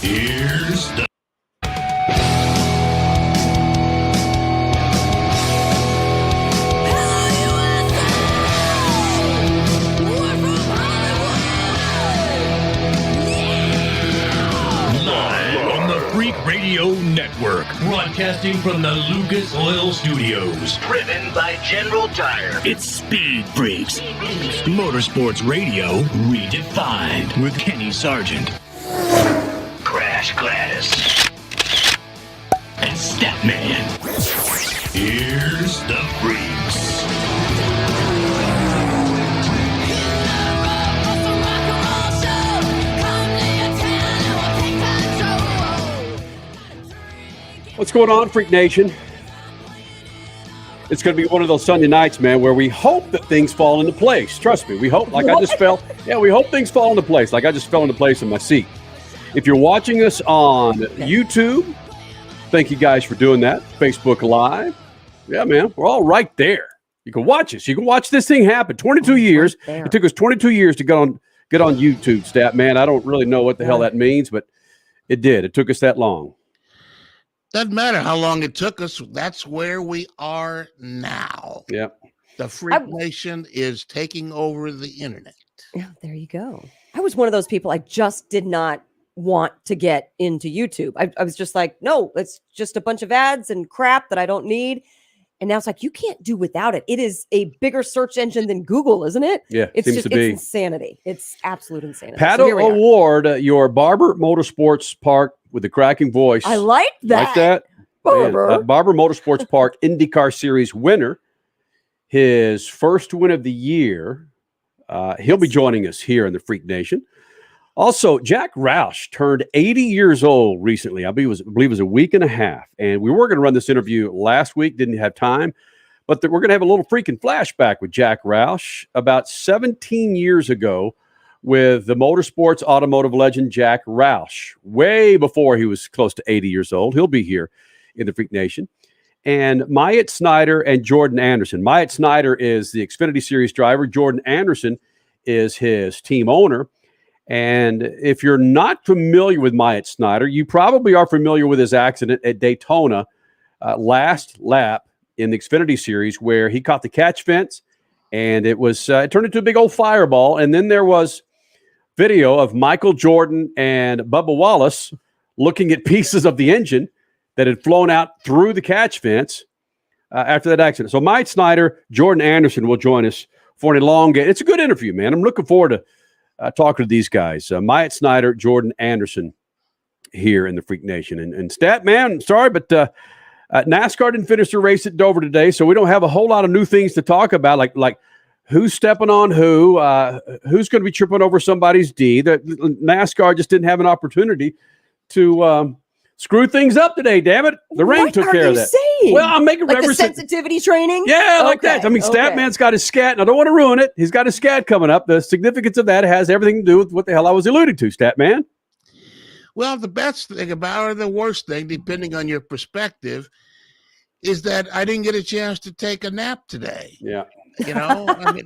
Here's the Freak Radio Network, broadcasting from the Lucas Oil Studios. Driven by General Tire. It's Speed Freaks. Motorsports Radio redefined with Kenny Sargent, Crash Gladys, and Statman. Here's the Freaks. What's going on, Freak Nation? It's going to be one of those Sunday nights, man, where we hope that things fall into place. Trust me, we hope. Like I just fell. Yeah, we hope things fall into place. Like I just fell into place in my seat. If you're watching us on YouTube, thank you guys for doing that. Facebook Live. Yeah, man, we're all right there. You can watch us. You can watch this thing happen. 22 years. It took us 22 years to get on YouTube, Stat Man. I don't really know what the hell that means, but it did. It took us that long. Doesn't matter how long it took us. That's where we are now. Yep. The Freak Nation is taking over the internet. Yeah, there you go. I was one of those people. I just did not want to get into YouTube. I was just like, no, it's just a bunch of ads and crap that I don't need. And now it's like, you can't do without it. It is a bigger search engine than Google, isn't it? Yeah, it's seems to be. It's insanity. It's absolute insanity. Pato O'Ward, your Barber Motorsports Park with the cracking voice. I like that. Like that? Barber. Barber Motorsports Park IndyCar Series winner. His first win of the year. He'll be joining us here in the Freak Nation. Also, Jack Roush turned 80 years old recently. I believe it was a week and a half. And we were going to run this interview last week, didn't have time. But we're going to have a little freaking flashback with Jack Roush about 17 years ago with the motorsports automotive legend Jack Roush, way before he was close to 80 years old. He'll be here in the Freak Nation. And Myatt Snider and Jordan Anderson. Myatt Snider is the Xfinity Series driver. Jordan Anderson is his team owner. And if you're not familiar with Myatt Snider, you probably are familiar with his accident at Daytona last lap in the Xfinity Series where he caught the catch fence and it turned into a big old fireball. And then there was video of Michael Jordan and Bubba Wallace looking at pieces of the engine that had flown out through the catch fence after that accident. So Myatt Snider, Jordan Anderson will join us for an elongated. It's a good interview, man. I'm looking forward to talking to these guys. Myatt Snider, Jordan Anderson here in the Freak Nation. And Stat, man, sorry, but NASCAR didn't finish the race at Dover today, so we don't have a whole lot of new things to talk about, like who's stepping on who's going to be tripping over somebody's D. The NASCAR just didn't have an opportunity to screw things up today, damn it. The rain took care of that. Saying? Well, I'm making like the sensitivity training? Yeah, like that. I mean, Statman's got his scat, and I don't want to ruin it. He's got his scat coming up. The significance of that has everything to do with what the hell I was alluding to, Statman. Well, the best thing about it, or the worst thing, depending on your perspective, is that I didn't get a chance to take a nap today. Yeah. You know, I mean,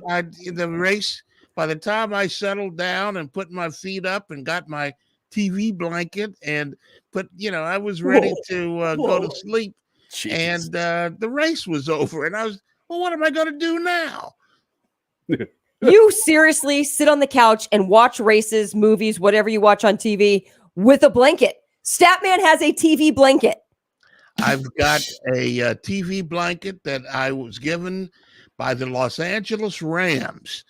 the race, by the time I settled down and put my feet up and got my TV blanket and I was ready to go to sleep. Jeez. And the race was over. And I was, well, what am I going to do now? You seriously sit on the couch and watch races, movies, whatever you watch on TV with a blanket. Statman has a TV blanket. I've got a TV blanket that I was given by the Los Angeles Rams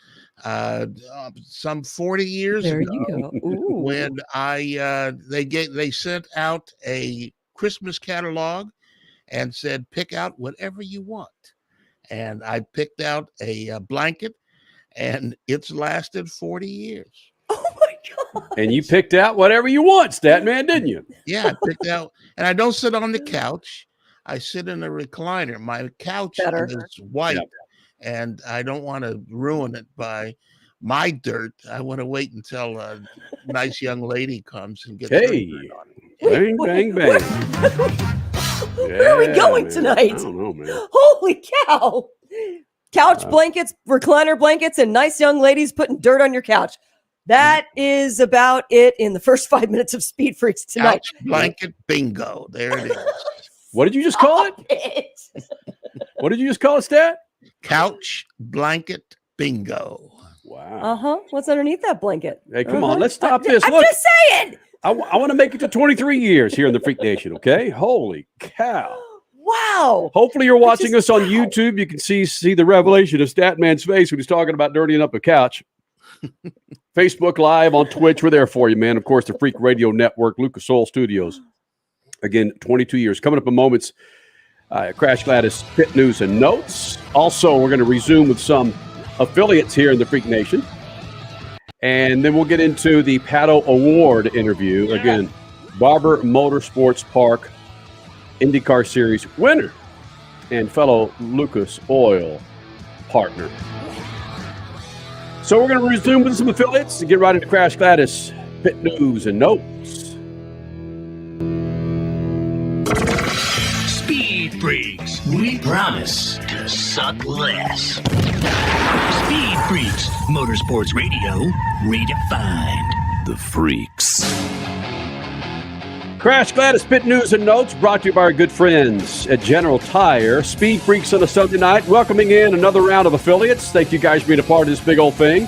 some 40 years ago when they sent out a Christmas catalog and said, pick out whatever you want. And I picked out a blanket and it's lasted 40 years. Oh my God. And you picked out whatever you want, Statman, didn't you? Yeah, I picked out, and I don't sit on the couch. I sit in a recliner. My couch is white, and I don't want to ruin it by my dirt. I want to wait until a nice young lady comes and gets her dirt on it. Bang, bang, bang. Where are we going tonight? I don't know, man. Holy cow. Couch blankets, recliner blankets, and nice young ladies putting dirt on your couch. That is about it in the first 5 minutes of Speed Freaks tonight. Couch blanket bingo. There it is. What did you just call it? What did you just call it, Stat? Couch blanket bingo. Wow. What's underneath that blanket? Hey, come on. Let's stop this. I'm Look, just saying. I want to make it to 23 years here in the Freak Nation, okay? Holy cow. Wow. Hopefully you're watching us on YouTube. You can see the revelation of Statman's face when he's talking about dirtying up a couch. Facebook Live on Twitch. We're there for you, man. Of course, the Freak Radio Network, Lucas Oil Studios. Again, 22 years. Coming up in moments, Crash Gladys Pit News and Notes. Also, we're going to resume with some affiliates here in the Freak Nation. And then we'll get into the Pato O'Ward interview. Again, Barber Motorsports Park IndyCar Series winner and fellow Lucas Oil partner. So we're going to resume with some affiliates and get right into Crash Gladys Pit News and Notes. Speed Freaks. We promise to suck less. Speed Freaks. Motorsports Radio redefined. The Freaks. Crash Gladys Pit News and Notes brought to you by our good friends at General Tire. Speed Freaks on a Sunday night, welcoming in another round of affiliates. Thank you guys for being a part of this big old thing.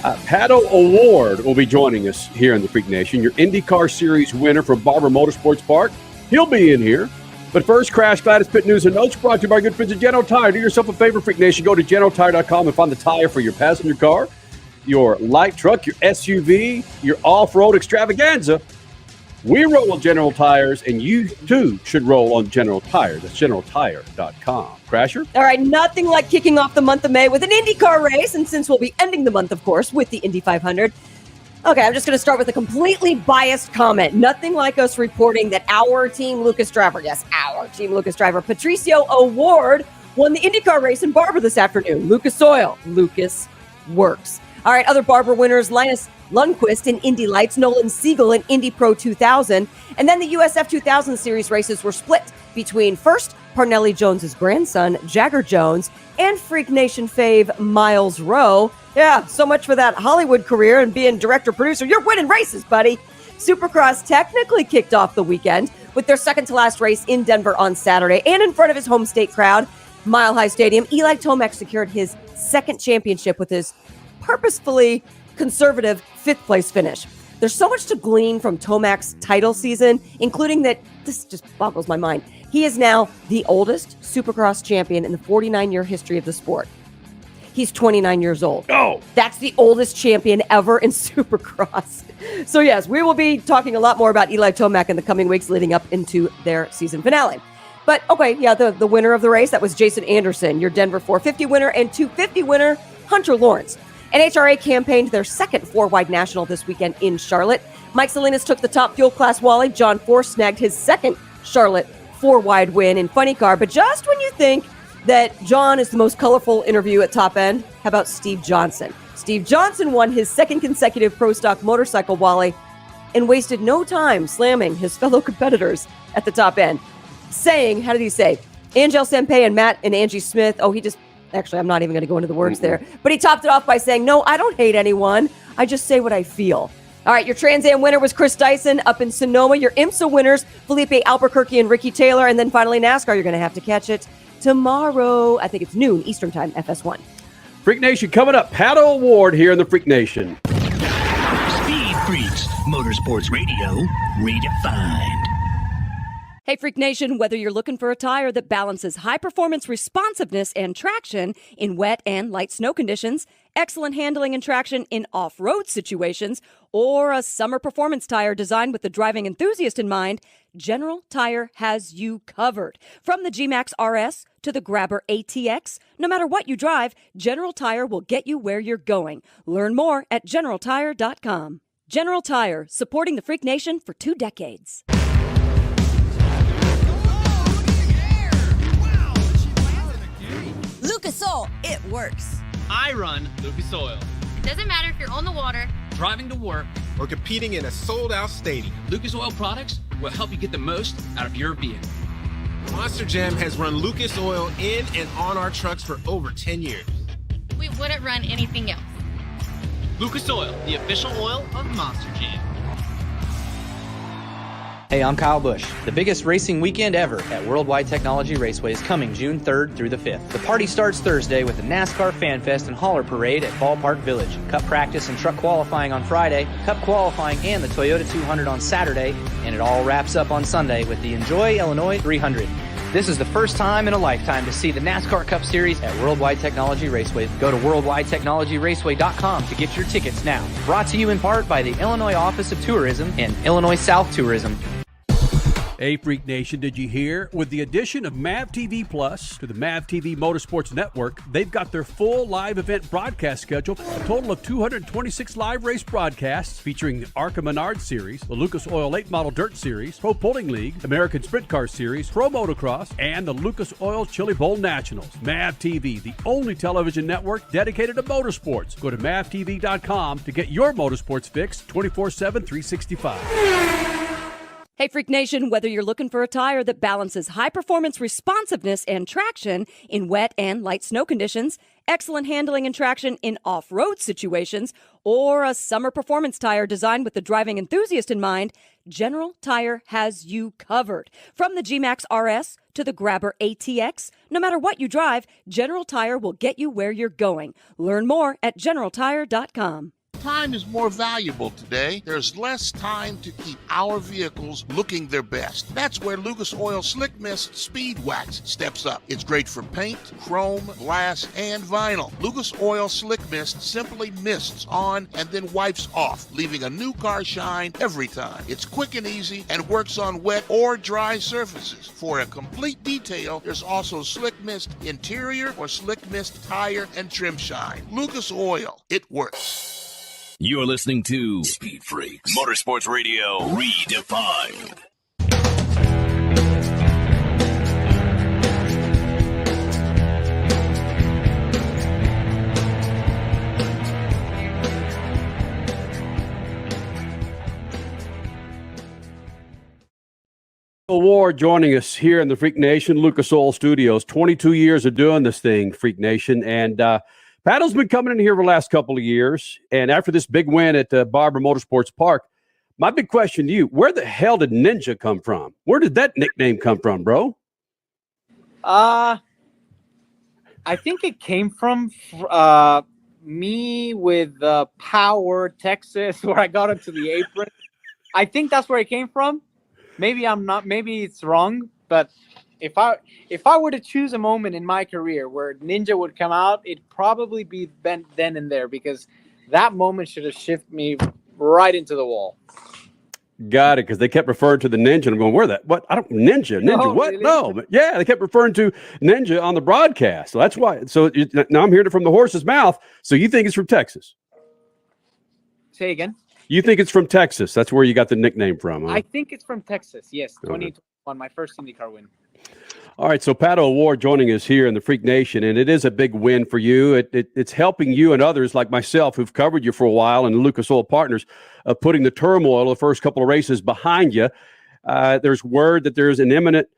Pato O'Ward will be joining us here in the Freak Nation, your IndyCar Series winner from Barber Motorsports Park. He'll be in here. But first, Crash Gladys Pit News and Notes brought to you by our good friends at General Tire. Do yourself a favor, Freak Nation. Go to GeneralTire.com and find the tire for your passenger car, your light truck, your SUV, your off-road extravaganza. We roll on General Tires, and you, too, should roll on General Tires. That's GeneralTire.com. Crasher? All right, nothing like kicking off the month of May with an IndyCar race, and since we'll be ending the month, of course, with the Indy 500, okay, I'm just going to start with a completely biased comment. Nothing like us reporting that our team Lucas driver, Patricio O'Ward, won the IndyCar race in Barber this afternoon. Lucas Oil. Lucas works. All right, other Barber winners, Linus Lundqvist in Indy Lights, Nolan Siegel in Indy Pro 2000, and then the USF 2000 Series races were split between first Parnelli Jones's grandson, Jagger Jones, and Freak Nation fave Miles Rowe. Yeah, so much for that Hollywood career and being director-producer. You're winning races, buddy. Supercross technically kicked off the weekend with their second-to-last race in Denver on Saturday, and in front of his home state crowd, Mile High Stadium, Eli Tomac secured his second championship with his purposefully conservative fifth-place finish. There's so much to glean from Tomac's title season, including that this just boggles my mind. He is now the oldest Supercross champion in the 49-year history of the sport. He's 29 years old. Oh! That's the oldest champion ever in Supercross. So yes, we will be talking a lot more about Eli Tomac in the coming weeks leading up into their season finale. But okay, yeah, the winner of the race, that was Jason Anderson, your Denver 450 winner, and 250 winner, Hunter Lawrence. NHRA campaigned their second four-wide national this weekend in Charlotte. Mike Salinas took the top fuel class Wally. John Force snagged his second Charlotte four-wide win in Funny Car. But just when you think that John is the most colorful interview at Top End, how about Steve Johnson? Steve Johnson won his second consecutive Pro Stock motorcycle Wally and wasted no time slamming his fellow competitors at the top end, saying, how did he say? Angel Sempe and Matt and Angie Smith. Actually, I'm not even going to go into the words there. But he topped it off by saying, no, I don't hate anyone. I just say what I feel. All right, your Trans Am winner was Chris Dyson up in Sonoma. Your IMSA winners, Felipe Albuquerque and Ricky Taylor. And then finally, NASCAR, you're going to have to catch it tomorrow. I think it's noon Eastern time, FS1. Freak Nation coming up. Pato O'Ward here in the Freak Nation. Speed Freaks. Motorsports Radio redefined. Hey, Freak Nation, whether you're looking for a tire that balances high-performance responsiveness and traction in wet and light snow conditions, excellent handling and traction in off-road situations, or a summer performance tire designed with the driving enthusiast in mind, General Tire has you covered. From the G-Max RS to the Grabber ATX, no matter what you drive, General Tire will get you where you're going. Learn more at GeneralTire.com. General Tire, supporting the Freak Nation for 2 decades. Lucas Oil, it works. I run Lucas Oil. It doesn't matter if you're on the water, Driving to work, or competing in a sold-out stadium. Lucas Oil products will help you get the most out of your vehicle. Monster Jam has run Lucas Oil in and on our trucks for over 10 years. we wouldn't run anything else. Lucas Oil, the official oil of Monster Jam. Hey, I'm Kyle Busch. The biggest racing weekend ever at Worldwide Technology Raceway is coming June 3rd through the 5th. The party starts Thursday with the NASCAR Fan Fest and Hauler Parade at Ballpark Village. Cup practice and truck qualifying on Friday, Cup qualifying and the Toyota 200 on Saturday, and it all wraps up on Sunday with the Enjoy Illinois 300. This is the first time in a lifetime to see the NASCAR Cup Series at Worldwide Technology Raceway. Go to worldwidetechnologyraceway.com to get your tickets now. Brought to you in part by the Illinois Office of Tourism and Illinois South Tourism. Hey, Freak Nation, did you hear? With the addition of MAV TV Plus to the MAV TV Motorsports Network, they've got their full live event broadcast schedule, a total of 226 live race broadcasts featuring the ARCA Menard Series, the Lucas Oil Late Model Dirt Series, Pro Pulling League, American Sprint Car Series, Pro Motocross, and the Lucas Oil Chili Bowl Nationals. MAV TV, the only television network dedicated to motorsports. Go to mavtv.com to get your motorsports fix 24/7, 365. Hey, Freak Nation, whether you're looking for a tire that balances high performance responsiveness and traction in wet and light snow conditions, excellent handling and traction in off-road situations, or a summer performance tire designed with the driving enthusiast in mind, General Tire has you covered. From the G-Max RS to the Grabber ATX, no matter what you drive, General Tire will get you where you're going. Learn more at generaltire.com. Time is more valuable today. There's less time to keep our vehicles looking their best. That's where Lucas Oil Slick Mist Speed Wax steps up. It's great for paint, chrome, glass, and vinyl. Lucas Oil Slick Mist simply mists on and then wipes off, leaving a new car shine every time. It's quick and easy and works on wet or dry surfaces. For a complete detail, there's also Slick Mist Interior or Slick Mist Tire and Trim Shine. Lucas Oil, it works. You're listening to Speed Freaks Motorsports Radio Redefined. O'Ward joining us here in the Freak Nation, Lucas Oil Studios. 22 years of doing this thing, Freak Nation, and Pato's been coming in here for the last couple of years, and after this big win at Barber Motorsports Park, my big question to you, where the hell did Ninja come from? Where did that nickname come from, bro? I think it came from me with Power, Texas, where I got into the apron. I think that's where it came from. Maybe I'm not, maybe it's wrong, but if I were to choose a moment in my career where Ninja would come out, it'd probably be then and there, because that moment should have shifted me right into the wall. Got it, because they kept referring to the Ninja. And I'm going, where that? What? I don't Ninja. No, what? really? No, but yeah, they kept referring to Ninja on the broadcast. So that's why. So now I'm hearing it from the horse's mouth. So you think it's from Texas? Say again. You think it's from Texas? That's where you got the nickname from, huh? I think it's from Texas. Yes, 2021, my first IndyCar win. All right, so Pato O'Ward joining us here in the Freak Nation, and it is a big win for you. It's helping you and others like myself who've covered you for a while and Lucas Oil Partners of putting the turmoil of the first couple of races behind you. There's word that there's it's imminent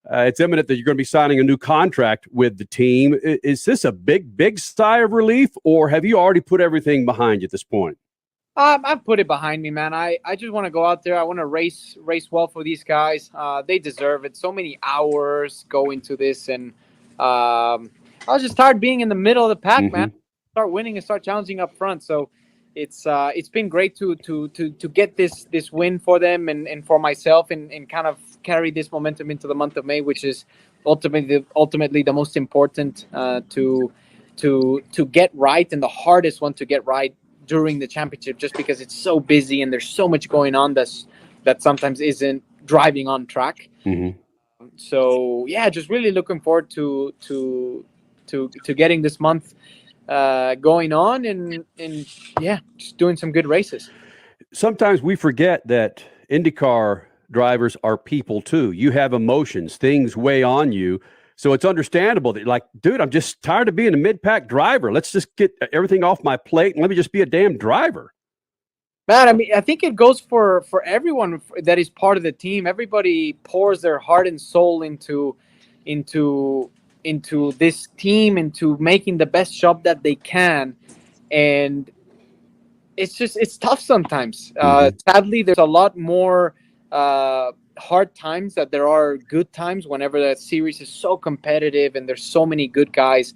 that you're going to be signing a new contract with the team. Is this a big sigh of relief, or have you already put everything behind you at this point? I've put it behind me, man. I just want to go out there. I want to race well for these guys. They deserve it. So many hours go into this, and I was just tired being in the middle of the pack, man. Start winning and start challenging up front. So it's been great to get this win for them and for myself, and kind of carry this momentum into the month of May, which is ultimately the most important to get right, and the hardest one to get right during the championship, just because it's so busy and there's so much going on that sometimes isn't driving on track. So yeah, just really looking forward to getting this month going on, and yeah, just doing some good races. Sometimes we forget that IndyCar drivers are people too. You have emotions, things weigh on you. So it's understandable that you're like, dude, I'm just tired of being a mid-pack driver. Let's just get everything off my plate and let me just be a damn driver. Man, I mean, I think it goes for everyone that is part of the team. Everybody pours their heart and soul into this team, into making the best job that they can. And it's tough sometimes. Sadly, there's a lot more hard times that there are good times whenever that series is so competitive and there's so many good guys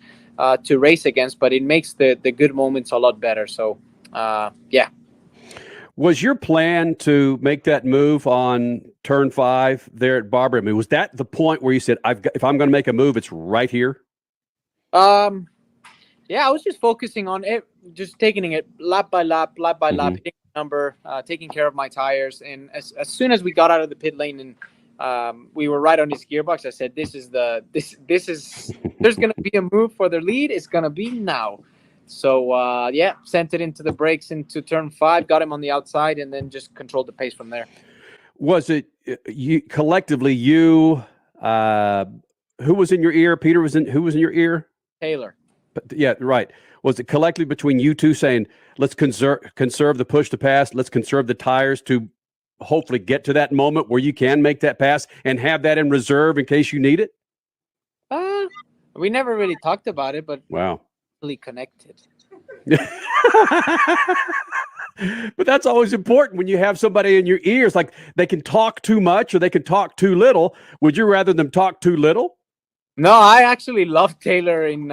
to race against, but it makes the good moments a lot better. So yeah. Was your plan to make that move on turn 5 there at Barber? I mean, was that the point where you said, if I'm going to make a move, it's right here? Yeah, I was just focusing on it, just taking it lap by lap, hitting the number, taking care of my tires. And as soon as we got out of the pit lane and we were right on his gearbox, I said, this is there's going to be a move for the lead. It's going to be now. So, yeah, sent it into the brakes into turn 5, got him on the outside, and then just controlled the pace from there. Was it you collectively, who was in your ear? Who was in your ear? Taylor. Yeah, right. Was it collectively between you two saying, let's conserve the push to pass, let's conserve the tires to hopefully get to that moment where you can make that pass and have that in reserve in case you need it? We never really talked about it, but wow. Connected. But that's always important when you have somebody in your ears, like they can talk too much or they can talk too little. Would you rather them talk too little? No, I actually love Taylor in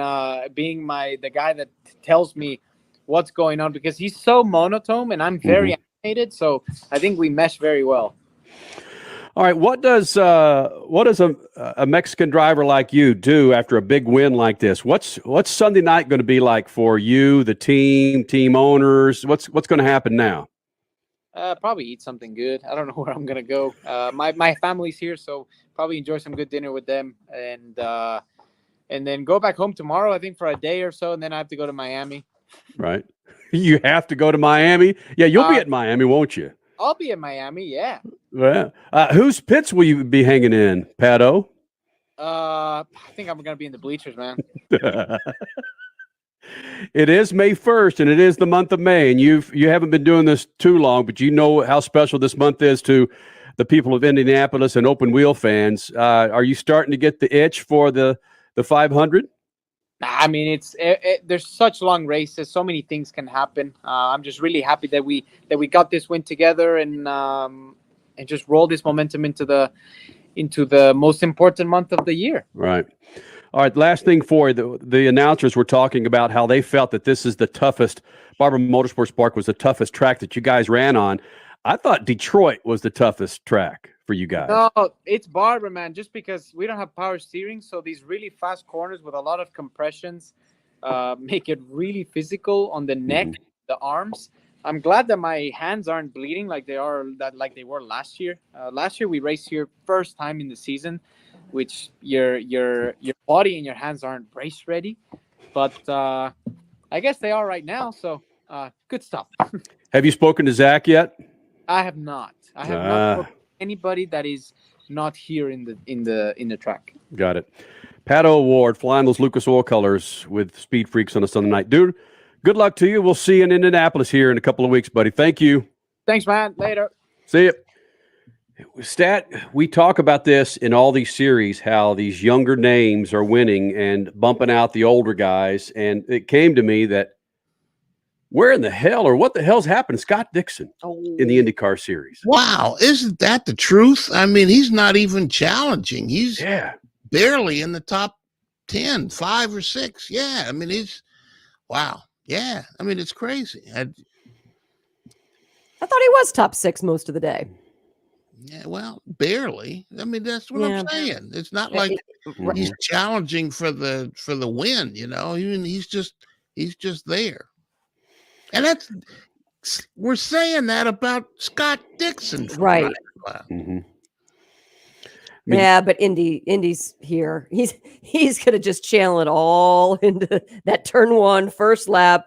being the guy that tells me what's going on, because he's so monotone and I'm very animated, so I think we mesh very well. All right, what does a Mexican driver like you do after a big win like this? What's Sunday night going to be like for you, the team owners? What's going to happen now? Probably eat something good. I don't know where I'm going to go. My family's here, so probably enjoy some good dinner with them, and then go back home tomorrow, I think, for a day or so, and then I have to go to Miami. Right. You have to go to Miami? Yeah, you'll be at Miami, won't you? I'll be in Miami, yeah. Well, whose pits will you be hanging in, Pato? I think I'm going to be in the bleachers, man. It is May 1st, and it is the month of May, and you haven't been doing this too long, but you know how special this month is to the people of Indianapolis and open wheel fans. Are you starting to get the itch for the 500? I mean, there's such long races, so many things can happen. I'm just really happy that we got this win together and just roll this momentum into the most important month of the year. Right. All right. Last thing for you, the announcers were talking about how they felt that this is the toughest. Barber Motorsports Park was the toughest track that you guys ran on. I thought Detroit was the toughest track for you guys. No, it's Barber, man, just because we don't have power steering. So these really fast corners with a lot of compressions make it really physical on the neck, the arms. I'm glad that my hands aren't bleeding like they were last year. Last year we raced here first time in the season, which your body and your hands aren't brace ready. But I guess they are right now. So good stuff. Have you spoken to Zach yet? I have not. I have not spoken to anybody that is not here in the track. Got it. Pato O'Ward flying those Lucas Oil colors with SpeedFreaks on a Sunday night. Dude, good luck to you. We'll see you in Indianapolis here in a couple of weeks, buddy. Thank you. Thanks, man. Later. See you. We talk about this in all these series, how these younger names are winning and bumping out the older guys. And it came to me that where in the hell or what the hell's happened to Scott Dixon in the IndyCar series? Wow. Isn't that the truth? I mean, he's not even challenging. He's barely in the top 10, 5 or 6. Yeah. I mean, wow. Yeah. I mean, it's crazy. I thought he was top 6 most of the day. Yeah, well, barely. I mean, that's what I'm saying. It's not like he's challenging for the win, you know. He's just there. And we're saying that about Scott Dixon, right? Wow. Yeah, but Indy's here. He's gonna just channel it all into that turn 1 first lap.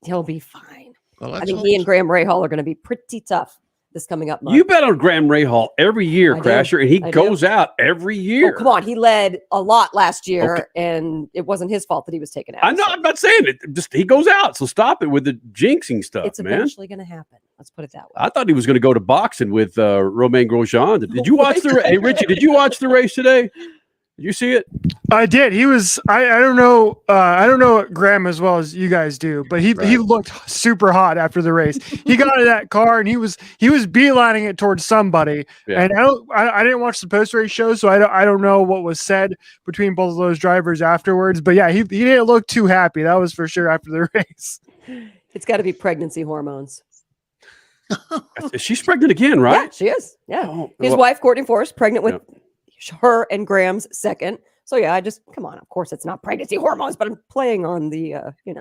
He'll be fine. Well, I think he and Graham Rahal are going to be pretty tough this coming up month. You bet on Graham Rahal every year, Crasher, and he goes out every year. Oh, come on. He led a lot last year, and it wasn't his fault that he was taken out. I know. I'm not saying it. Just he goes out, so stop it with the jinxing stuff, it's eventually going to happen. Let's put it that way. I thought he was going to go to boxing with Romain Grosjean. Did you watch Hey, Richie, did you watch the race today? Did you see it? I did. He was. I don't know. I don't know Graham as well as you guys do, but he looked super hot after the race. He got out of that car and he was beelining it towards somebody. Yeah. And I didn't watch the post race show, so I don't know what was said between both of those drivers afterwards. But yeah, he didn't look too happy. That was for sure after the race. It's got to be pregnancy hormones. She's pregnant again, right? Yeah, she is. Yeah, his wife Courtney Forrest pregnant with her and Graham's second. So yeah, come on. Of course, it's not pregnancy hormones, but I'm playing on the you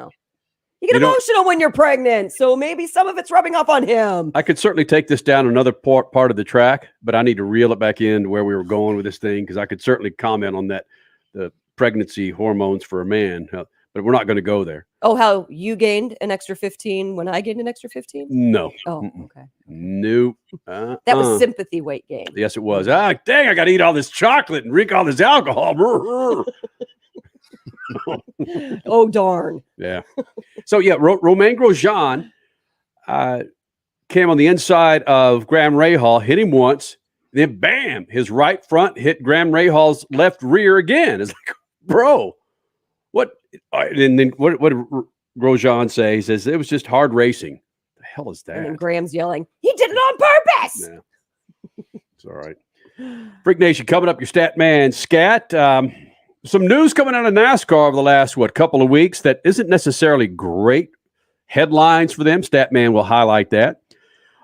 get emotional when you're pregnant, so maybe some of it's rubbing off on him. I could certainly take this down another part of the track, but I need to reel it back in to where we were going with this thing because I could certainly comment on that, the pregnancy hormones for a man, but we're not going to go there. Oh, how you gained an extra 15 when I gained an extra 15? No. Oh, okay. Nope. That was sympathy weight gain. Yes, it was. Dang, I got to eat all this chocolate and drink all this alcohol. Oh, darn. Yeah. So, yeah, Romain Grosjean came on the inside of Graham Rahal, hit him once, then bam, his right front hit Graham Rahal's left rear again. It's like, bro, what? And then what did Grosjean say? He says, it was just hard racing. The hell is that? And then Graham's yelling, he did it on purpose. Yeah. It's all right. Freak Nation, coming up, your stat man, Scat. Some news coming out of NASCAR over the last, couple of weeks that isn't necessarily great headlines for them. Statman will highlight that.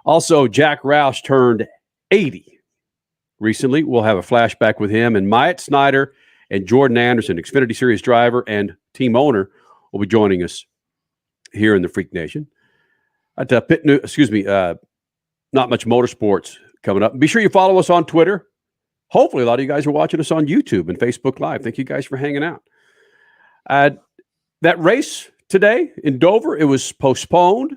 Also, Jack Roush turned 80 recently. We'll have a flashback with him. And Myatt Snider and Jordan Anderson, Xfinity Series driver and team owner, will be joining us here in the Freak Nation. At Not Much Motorsports coming up. Be sure you follow us on Twitter. Hopefully, a lot of you guys are watching us on YouTube and Facebook Live. Thank you guys for hanging out. That race today in Dover, it was postponed.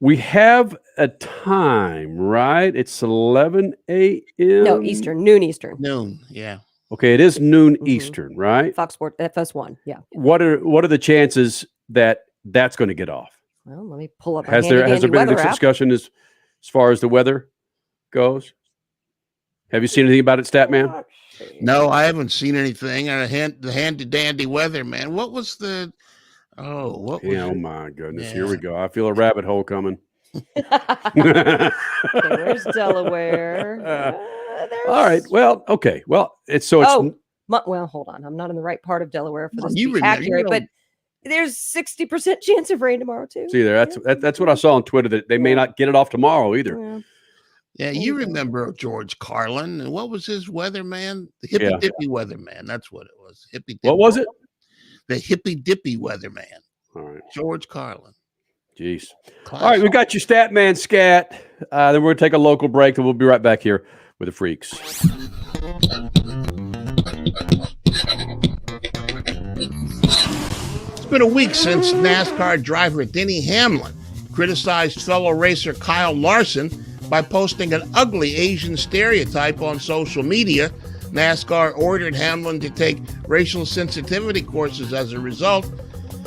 We have a time, right? It's 11 a.m. No, Eastern, noon Eastern. Noon, yeah. Okay, it is noon Eastern, right? Fox Sports FS1, yeah. What are the chances that that's going to get off? Well, let me pull up. Has there been any discussion as far as the weather goes? Have you seen anything about it, Statman? No, I haven't seen anything. The handy dandy weather, man. What was the? Oh, what was? Oh my goodness! Yeah. Here we go. I feel a rabbit hole coming. Okay, where's Delaware? All right. Well, okay. Well, well, hold on. I'm not in the right part of Delaware for this to be accurate, but there's 60% chance of rain tomorrow too. See there, that's what I saw on Twitter, that they may not get it off tomorrow either. Yeah, you remember George Carlin, and what was his weatherman? The hippy dippy weatherman. That's what it was. What was it? The hippy dippy weatherman. All right, George Carlin. Jeez. All right, we got your stat man, Scat. Then we're going to take a local break, and we'll be right back here with the Freaks. It's been a week since NASCAR driver Denny Hamlin criticized fellow racer Kyle Larson by posting an ugly Asian stereotype on social media. NASCAR ordered Hamlin to take racial sensitivity courses as a result.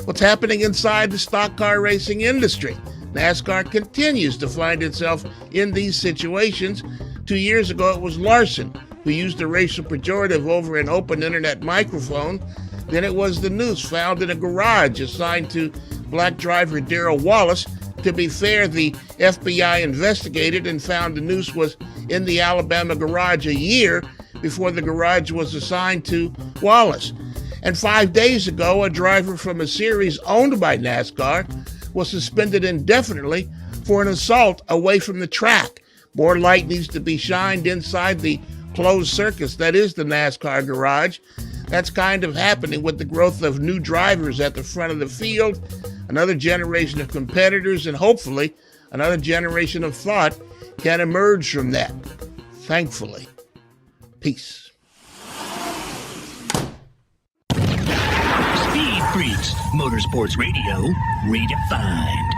What's happening inside the stock car racing industry? NASCAR continues to find itself in these situations. 2 years ago, it was Larson who used a racial pejorative over an open internet microphone. Then it was the noose found in a garage assigned to black driver Darrell Wallace. To be fair, the FBI investigated and found the noose was in the Alabama garage a year before the garage was assigned to Wallace. And 5 days ago, a driver from a series owned by NASCAR was suspended indefinitely for an assault away from the track. More light needs to be shined inside the closed circus that is the NASCAR garage. That's kind of happening with the growth of new drivers at the front of the field, another generation of competitors, and hopefully another generation of thought can emerge from that. Thankfully. Peace. Speed Freaks, Motorsports Radio, redefined.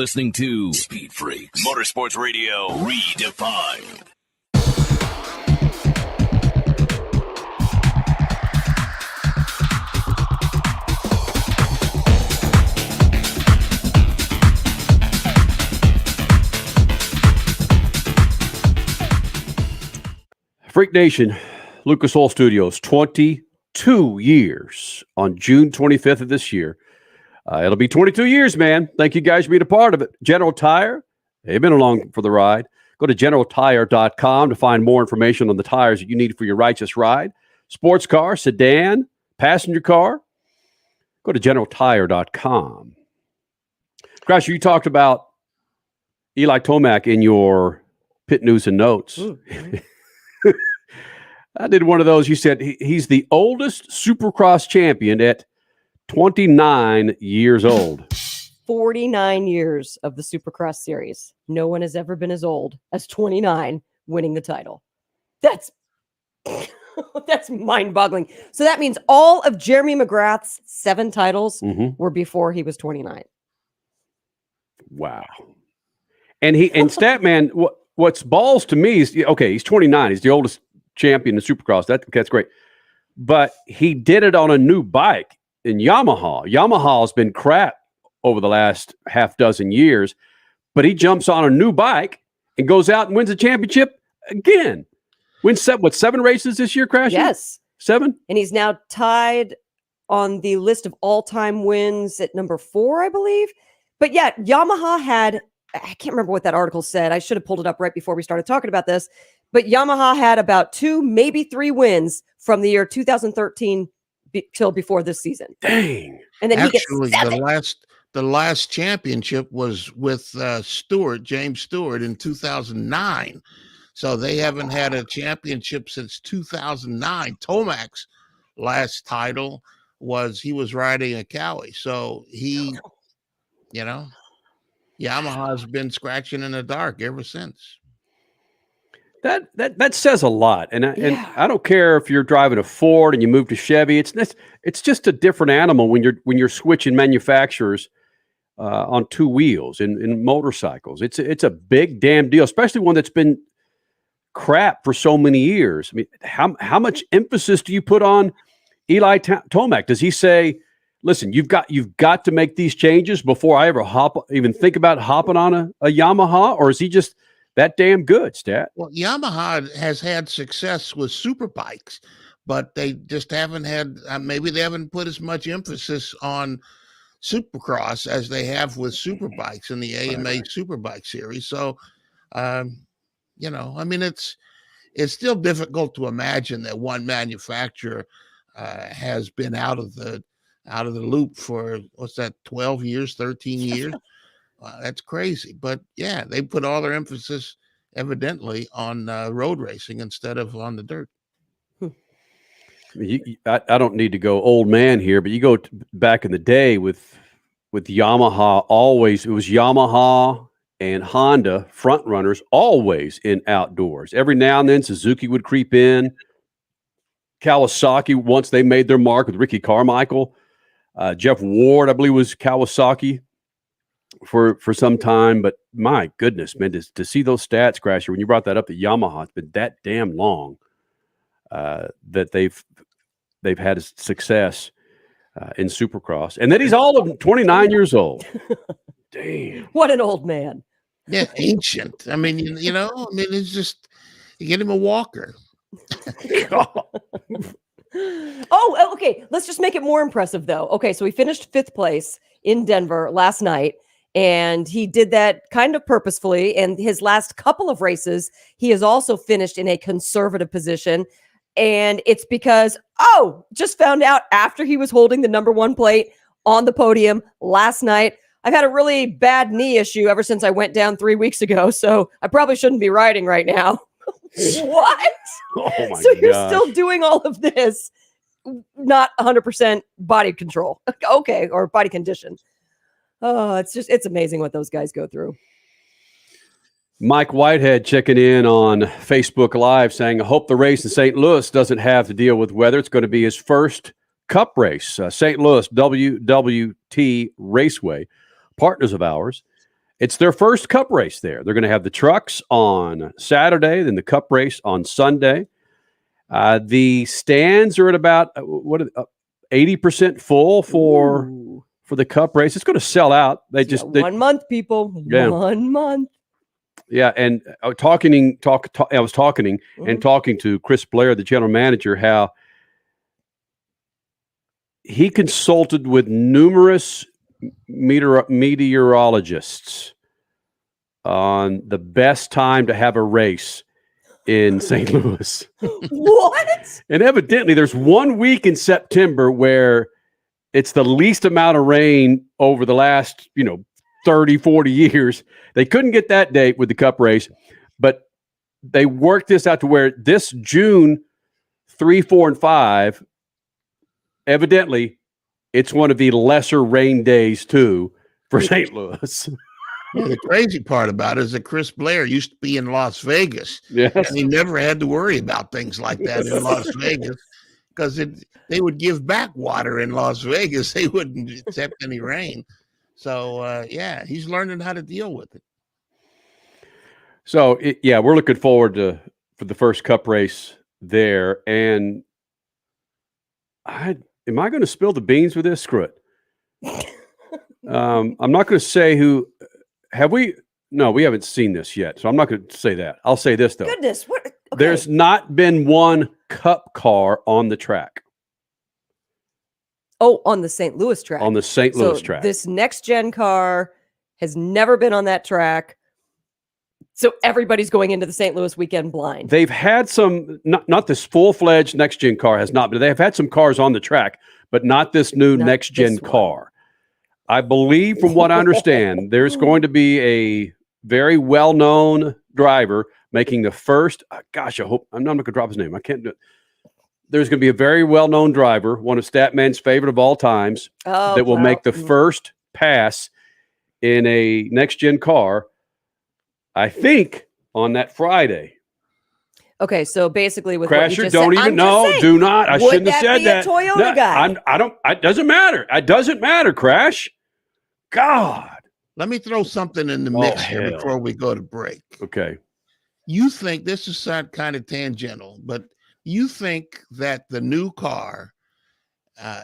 listening to Speed Freaks Motorsports Radio Redefined. Freak Nation, Lucas Oil Studios, 22 years on June 25th of this year. It'll be 22 years, man. Thank you guys for being a part of it. General Tire, they've been along for the ride. Go to generaltire.com to find more information on the tires that you need for your righteous ride. Sports car, sedan, passenger car. Go to generaltire.com. Crash, you talked about Eli Tomac in your pit news and notes. I did one of those. You said he's the oldest Supercross champion at 29 years old. 49 years of the Supercross series. No one has ever been as old as 29 winning the title. That's mind-boggling. So that means all of Jeremy McGrath's 7 titles were before he was 29. Wow. And Statman, what's balls to me is, okay, he's 29. He's the oldest champion in Supercross. That's great. But he did it on a new bike in Yamaha. Yamaha's been crap over the last half dozen years, but he jumps on a new bike and goes out and wins a championship again. Wins 7 races this year, Crash? Yes. 7? And he's now tied on the list of all-time wins at number 4, I believe. But yeah, Yamaha had, I can't remember what that article said. I should have pulled it up right before we started talking about this. But Yamaha had about 2, maybe 3 wins from the year 2013 till before this season. Dang! And then actually, he gets 7. the last championship was with James Stewart in 2009. So they haven't had a championship since 2009. Tomac's last title he was riding a Cowie. So Yamaha's been scratching in the dark ever since. That says a lot, and I don't care if you're driving a Ford and you move to Chevy. It's just a different animal when you're switching manufacturers on 2 wheels in motorcycles. It's a big damn deal, especially one that's been crap for so many years. I mean, how much emphasis do you put on Eli Tomac? Does he say, "Listen, you've got to make these changes before I ever even think about hopping on a Yamaha," or is he just that damn good, Stat? Well, Yamaha has had success with super bikes, but they just haven't had, maybe they haven't put as much emphasis on Supercross as they have with super bikes in the AMA Superbike Series. So, I mean, it's still difficult to imagine that one manufacturer has been out of the loop for, 12 years, 13 years? That's crazy. But yeah, they put all their emphasis evidently on road racing instead of on the dirt. I don't need to go old man here, but you go back in the day with Yamaha, always, it was Yamaha and Honda front runners always in outdoors. Every now and then Suzuki would creep in. Kawasaki, once they made their mark with Ricky Carmichael. Jeff Ward, I believe, was Kawasaki for some time, but my goodness, man, to see those stats, Crasher, when you brought that up, that Yamaha, it's been that damn long that they've had a success in Supercross, and that he's all of 29 years old. Damn, what an old man! Yeah, ancient. I mean, it's just, you get him a walker. Oh, okay. Let's just make it more impressive, though. Okay, so he finished 5th place in Denver last night. And he did that kind of purposefully. And his last couple of races, he has also finished in a conservative position. And it's because, just found out after he was holding the number 1 plate on the podium last night. I've had a really bad knee issue ever since I went down 3 weeks ago. So I probably shouldn't be riding right now. What? Oh my so you're gosh. still doing all of this, not 100% body control. Okay. Or body condition. Oh, it's amazing what those guys go through. Mike Whitehead checking in on Facebook Live saying, I hope the race in St. Louis doesn't have to deal with weather. It's going to be his first Cup race. St. Louis WWT Raceway, partners of ours. It's their first Cup race there. They're going to have the trucks on Saturday, then the Cup race on Sunday. The stands are at about 80% full for the Cup race. It's going to sell out. They 1 month, people. Yeah. 1 month. Yeah, and I was talking to Chris Blair, the general manager, how he consulted with numerous meteorologists on the best time to have a race in St. Louis. What? And evidently there's 1 week in September where it's the least amount of rain over the last, 30, 40 years. They couldn't get that date with the Cup race, but they worked this out to where this June 3, 4, and 5, evidently, it's one of the lesser rain days, too, for St. Louis. Yeah, the crazy part about it is that Chris Blair used to be in Las Vegas. Yes. And he never had to worry about things like that in Las Vegas because they would give back water in Las Vegas. They wouldn't accept any rain. So, he's learning how to deal with it. So, we're looking forward for the first Cup race there. And am I going to spill the beans with this? Screw it. I'm not going to say who. Have we? No, we haven't seen this yet. So I'm not going to say that. I'll say this, though. Goodness. What? Okay. There's not been one Cup car on the track. Oh, on the St. Louis track. On the St. Louis track. This next-gen car has never been on that track. So everybody's going into the St. Louis weekend blind. They've had some, not this full-fledged next-gen car has not, but they've had some cars on the track, but not this new next-gen car. I believe, from what I understand, there's going to be a very well-known driver making the first, I hope, I'm not going to drop his name. I can't do it. There's going to be a very well-known driver, one of Statman's favorite of all times, that will make the first pass in a next-gen car, I think, on that Friday. Okay, so basically with Crasher, what you just don't said, even know. Do not. I shouldn't have said that. Would that be a Toyota guy? I don't. It doesn't matter. It doesn't matter, Crash. God. Let me throw something in the mix here before we go to break. Okay. You think this is kind of tangential, but you think that the new car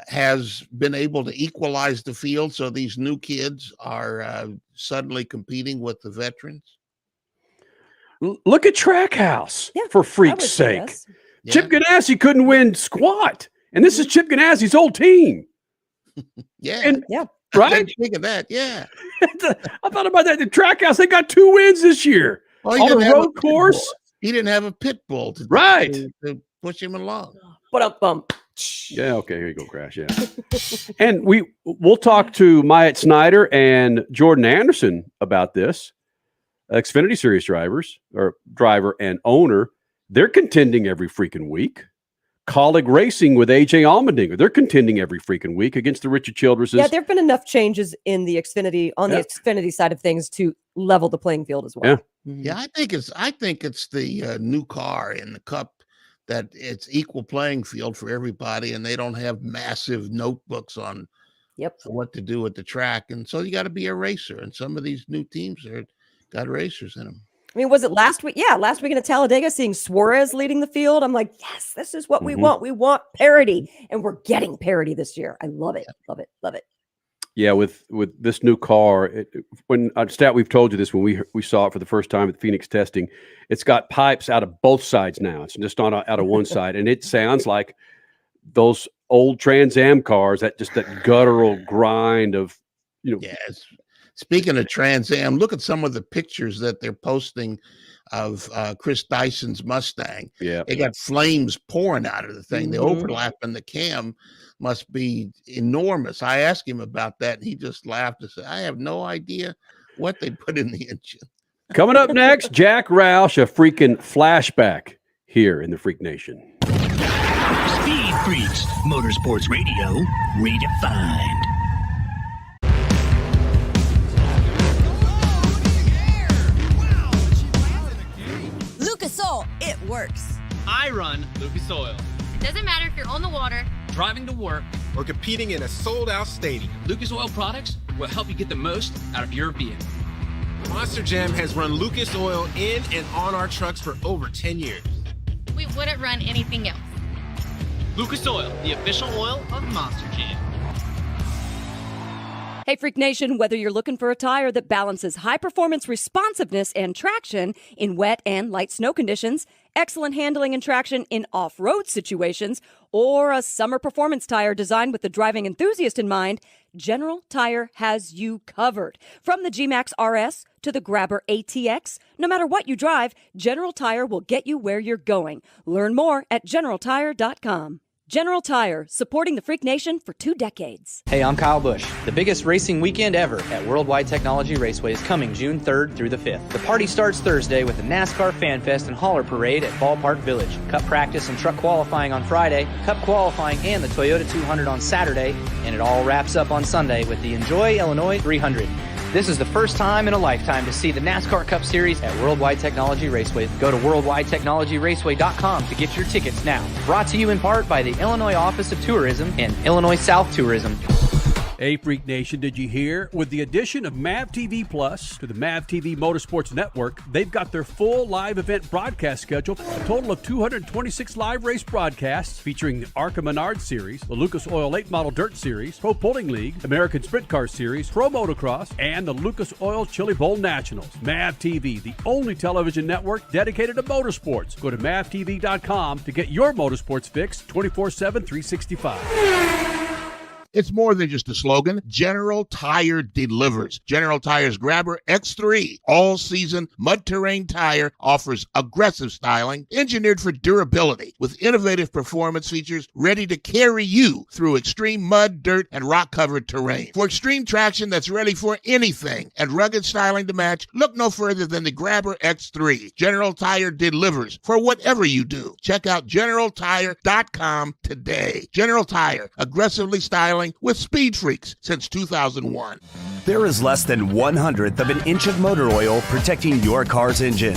has been able to equalize the field so these new kids are suddenly competing with the veterans? Look at Trackhouse, for freak's sake. Yes. Chip Ganassi couldn't win squat, and this is Chip Ganassi's old team. Right? Think of that, yeah. I thought about that. The Trackhouse, they got 2 wins this year. On the road course. He didn't have a pit bull to push him along. What up, bump? Yeah, okay, here you go, Crash. Yeah. And we'll talk to Myatt Snider and Jordan Anderson about this. Xfinity Series driver and owner, they're contending every freaking week. Colleague Racing with AJ Allmendinger, they're contending every freaking week against the Richard Childress's. Yeah, there have been enough changes in the Xfinity the Xfinity side of things to level the playing field as well. Yeah, I think it's the new car in the Cup that it's equal playing field for everybody, and they don't have massive notebooks on what to do at the track, and so you got to be a racer. And some of these new teams got racers in them. I mean, was it last week? Yeah, last week in Talladega, seeing Suarez leading the field. I'm like, yes, this is what we want. We want parity, and we're getting parity this year. I love it. Love it. Love it. Yeah, with this new car, when stat we've told you this when we saw it for the first time at Phoenix testing, it's got pipes out of both sides now. It's just not out of one side, and it sounds like those old Trans Am cars. That guttural grind of Yes. Speaking of Trans Am, look at some of the pictures that they're posting of Chris Dyson's Mustang. Yeah, they got flames pouring out of the thing. The overlap in the cam must be enormous. I asked him about that, and he just laughed and said, I have no idea what they put in the engine. Coming up next, Jack Roush, a freaking flashback here in the Freak Nation. Speed Freaks, Motorsports Radio, redefined. It works. I run Lucas Oil. It doesn't matter if you're on the water, driving to work, or competing in a sold-out stadium. Lucas Oil products will help you get the most out of your vehicle. Monster Jam has run Lucas Oil in and on our trucks for over 10 years. We wouldn't run anything else. Lucas Oil, the official oil of Monster Jam. Hey, Freak Nation, whether you're looking for a tire that balances high-performance responsiveness and traction in wet and light snow conditions, excellent handling and traction in off-road situations, or a summer performance tire designed with the driving enthusiast in mind, General Tire has you covered. From the G-Max RS to the Grabber ATX, no matter what you drive, General Tire will get you where you're going. Learn more at GeneralTire.com. General Tire, supporting the Freak Nation for 2 decades. Hey, I'm Kyle Busch. The biggest racing weekend ever at Worldwide Technology Raceway is coming June 3rd through the 5th. The party starts Thursday with the NASCAR Fan Fest and Hauler Parade at Ballpark Village. Cup practice and truck qualifying on Friday, Cup qualifying and the Toyota 200 on Saturday, and it all wraps up on Sunday with the Enjoy Illinois 300. This is the first time in a lifetime to see the NASCAR Cup Series at Worldwide Technology Raceway. Go to worldwidetechnologyraceway.com to get your tickets now. Brought to you in part by the Illinois Office of Tourism and Illinois South Tourism. Hey, Freak Nation, did you hear? With the addition of MAV TV Plus to the MAV TV Motorsports Network, they've got their full live event broadcast schedule, a total of 226 live race broadcasts featuring the ARCA Menard Series, the Lucas Oil Late Model Dirt Series, Pro Pulling League, American Sprint Car Series, Pro Motocross, and the Lucas Oil Chili Bowl Nationals. MAV TV, the only television network dedicated to motorsports. Go to mavtv.com to get your motorsports fix 24/7, 365. It's more than just a slogan. General Tire delivers. General Tire's Grabber X3 all-season mud-terrain tire offers aggressive styling, engineered for durability, with innovative performance features ready to carry you through extreme mud, dirt, and rock-covered terrain. For extreme traction that's ready for anything and rugged styling to match, look no further than the Grabber X3. General Tire delivers for whatever you do. Check out GeneralTire.com today. General Tire, aggressively styling with SpeedFreaks since 2001. There is less than 1/100th of an inch of motor oil protecting your car's engine.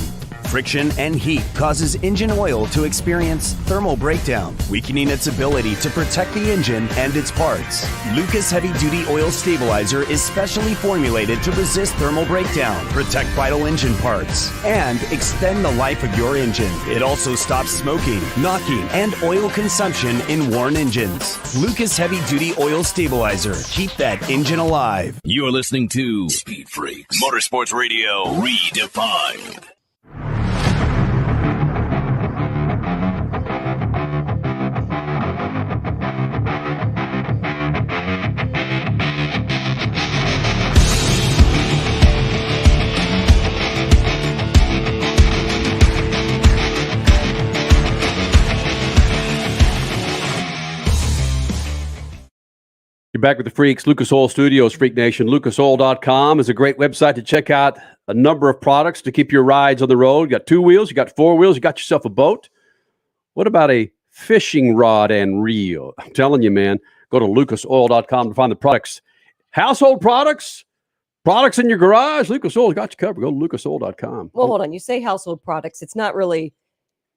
Friction and heat causes engine oil to experience thermal breakdown, weakening its ability to protect the engine and its parts. Lucas Heavy Duty Oil Stabilizer is specially formulated to resist thermal breakdown, protect vital engine parts, and extend the life of your engine. It also stops smoking, knocking, and oil consumption in worn engines. Lucas Heavy Duty Oil Stabilizer. Keep that engine alive. You're listening to Speed Freaks Motorsports Radio Redefined. You're back with the Freaks, Lucas Oil Studios, Freak Nation. LucasOil.com is a great website to check out a number of products to keep your rides on the road. You got 2 wheels, you got 4 wheels, you got yourself a boat. What about a fishing rod and reel? I'm telling you, man, go to LucasOil.com to find the products. Household products, products in your garage, Lucas Oil's got you covered. Go to LucasOil.com. Well, hold on. You say household products. It's not really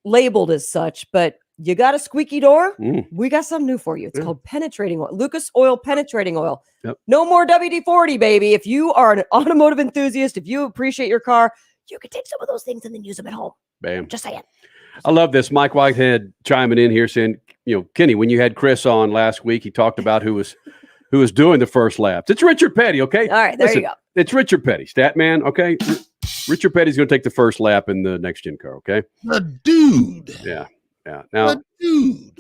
labeled as such, but you got a squeaky door? We got something new for you. It's called penetrating oil. Lucas Oil penetrating oil. Yep. No more WD-40, baby. If you are an automotive enthusiast, if you appreciate your car, you can take some of those things and then use them at home. Bam. Just saying. I love this. Mike Whitehead chiming in here saying, Kenny, when you had Chris on last week, he talked about who was doing the first laps. It's Richard Petty, okay? All right, there you go. It's Richard Petty, stat man, okay? Richard Petty's going to take the first lap in the next gen car, okay? The dude. Yeah. Now, the dude.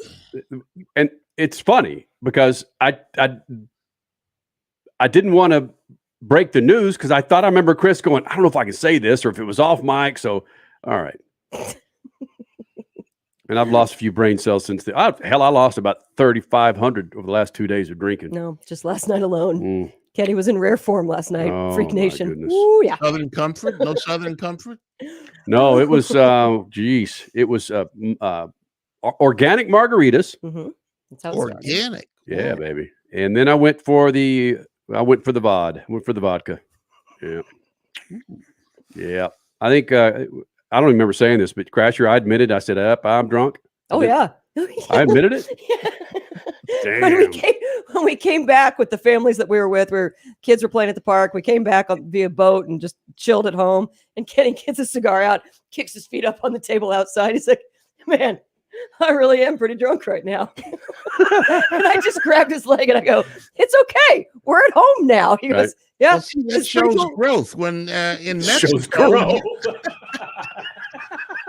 And it's funny because I didn't want to break the news because I thought I remember Chris going, I don't know if I can say this or if it was off mic. So, all right. And I've lost a few brain cells since then. I lost about 3,500 over the last 2 days of drinking. No, just last night alone. Kenny was in rare form last night. Freak Nation. Ooh, yeah. Southern Comfort? No Southern Comfort? No, it was, it was organic margaritas. Mm-hmm. That's how organic. Yeah, baby. And then I went for the vodka. Yeah. Yeah. I think, I don't remember saying this, but Crasher, I admitted, I said, I'm drunk. Oh, yeah. I admitted it. Yeah. Damn. When we came back with the families that we were with, where kids were playing at the park, we came back via boat and just chilled at home. And Kenny gets a cigar out, kicks his feet up on the table outside. He's like, "Man, I really am pretty drunk right now." And I just grabbed his leg and I go, "It's okay. We're at home now." He goes, "Yeah." Well, see, that shows growth. When in Mexico,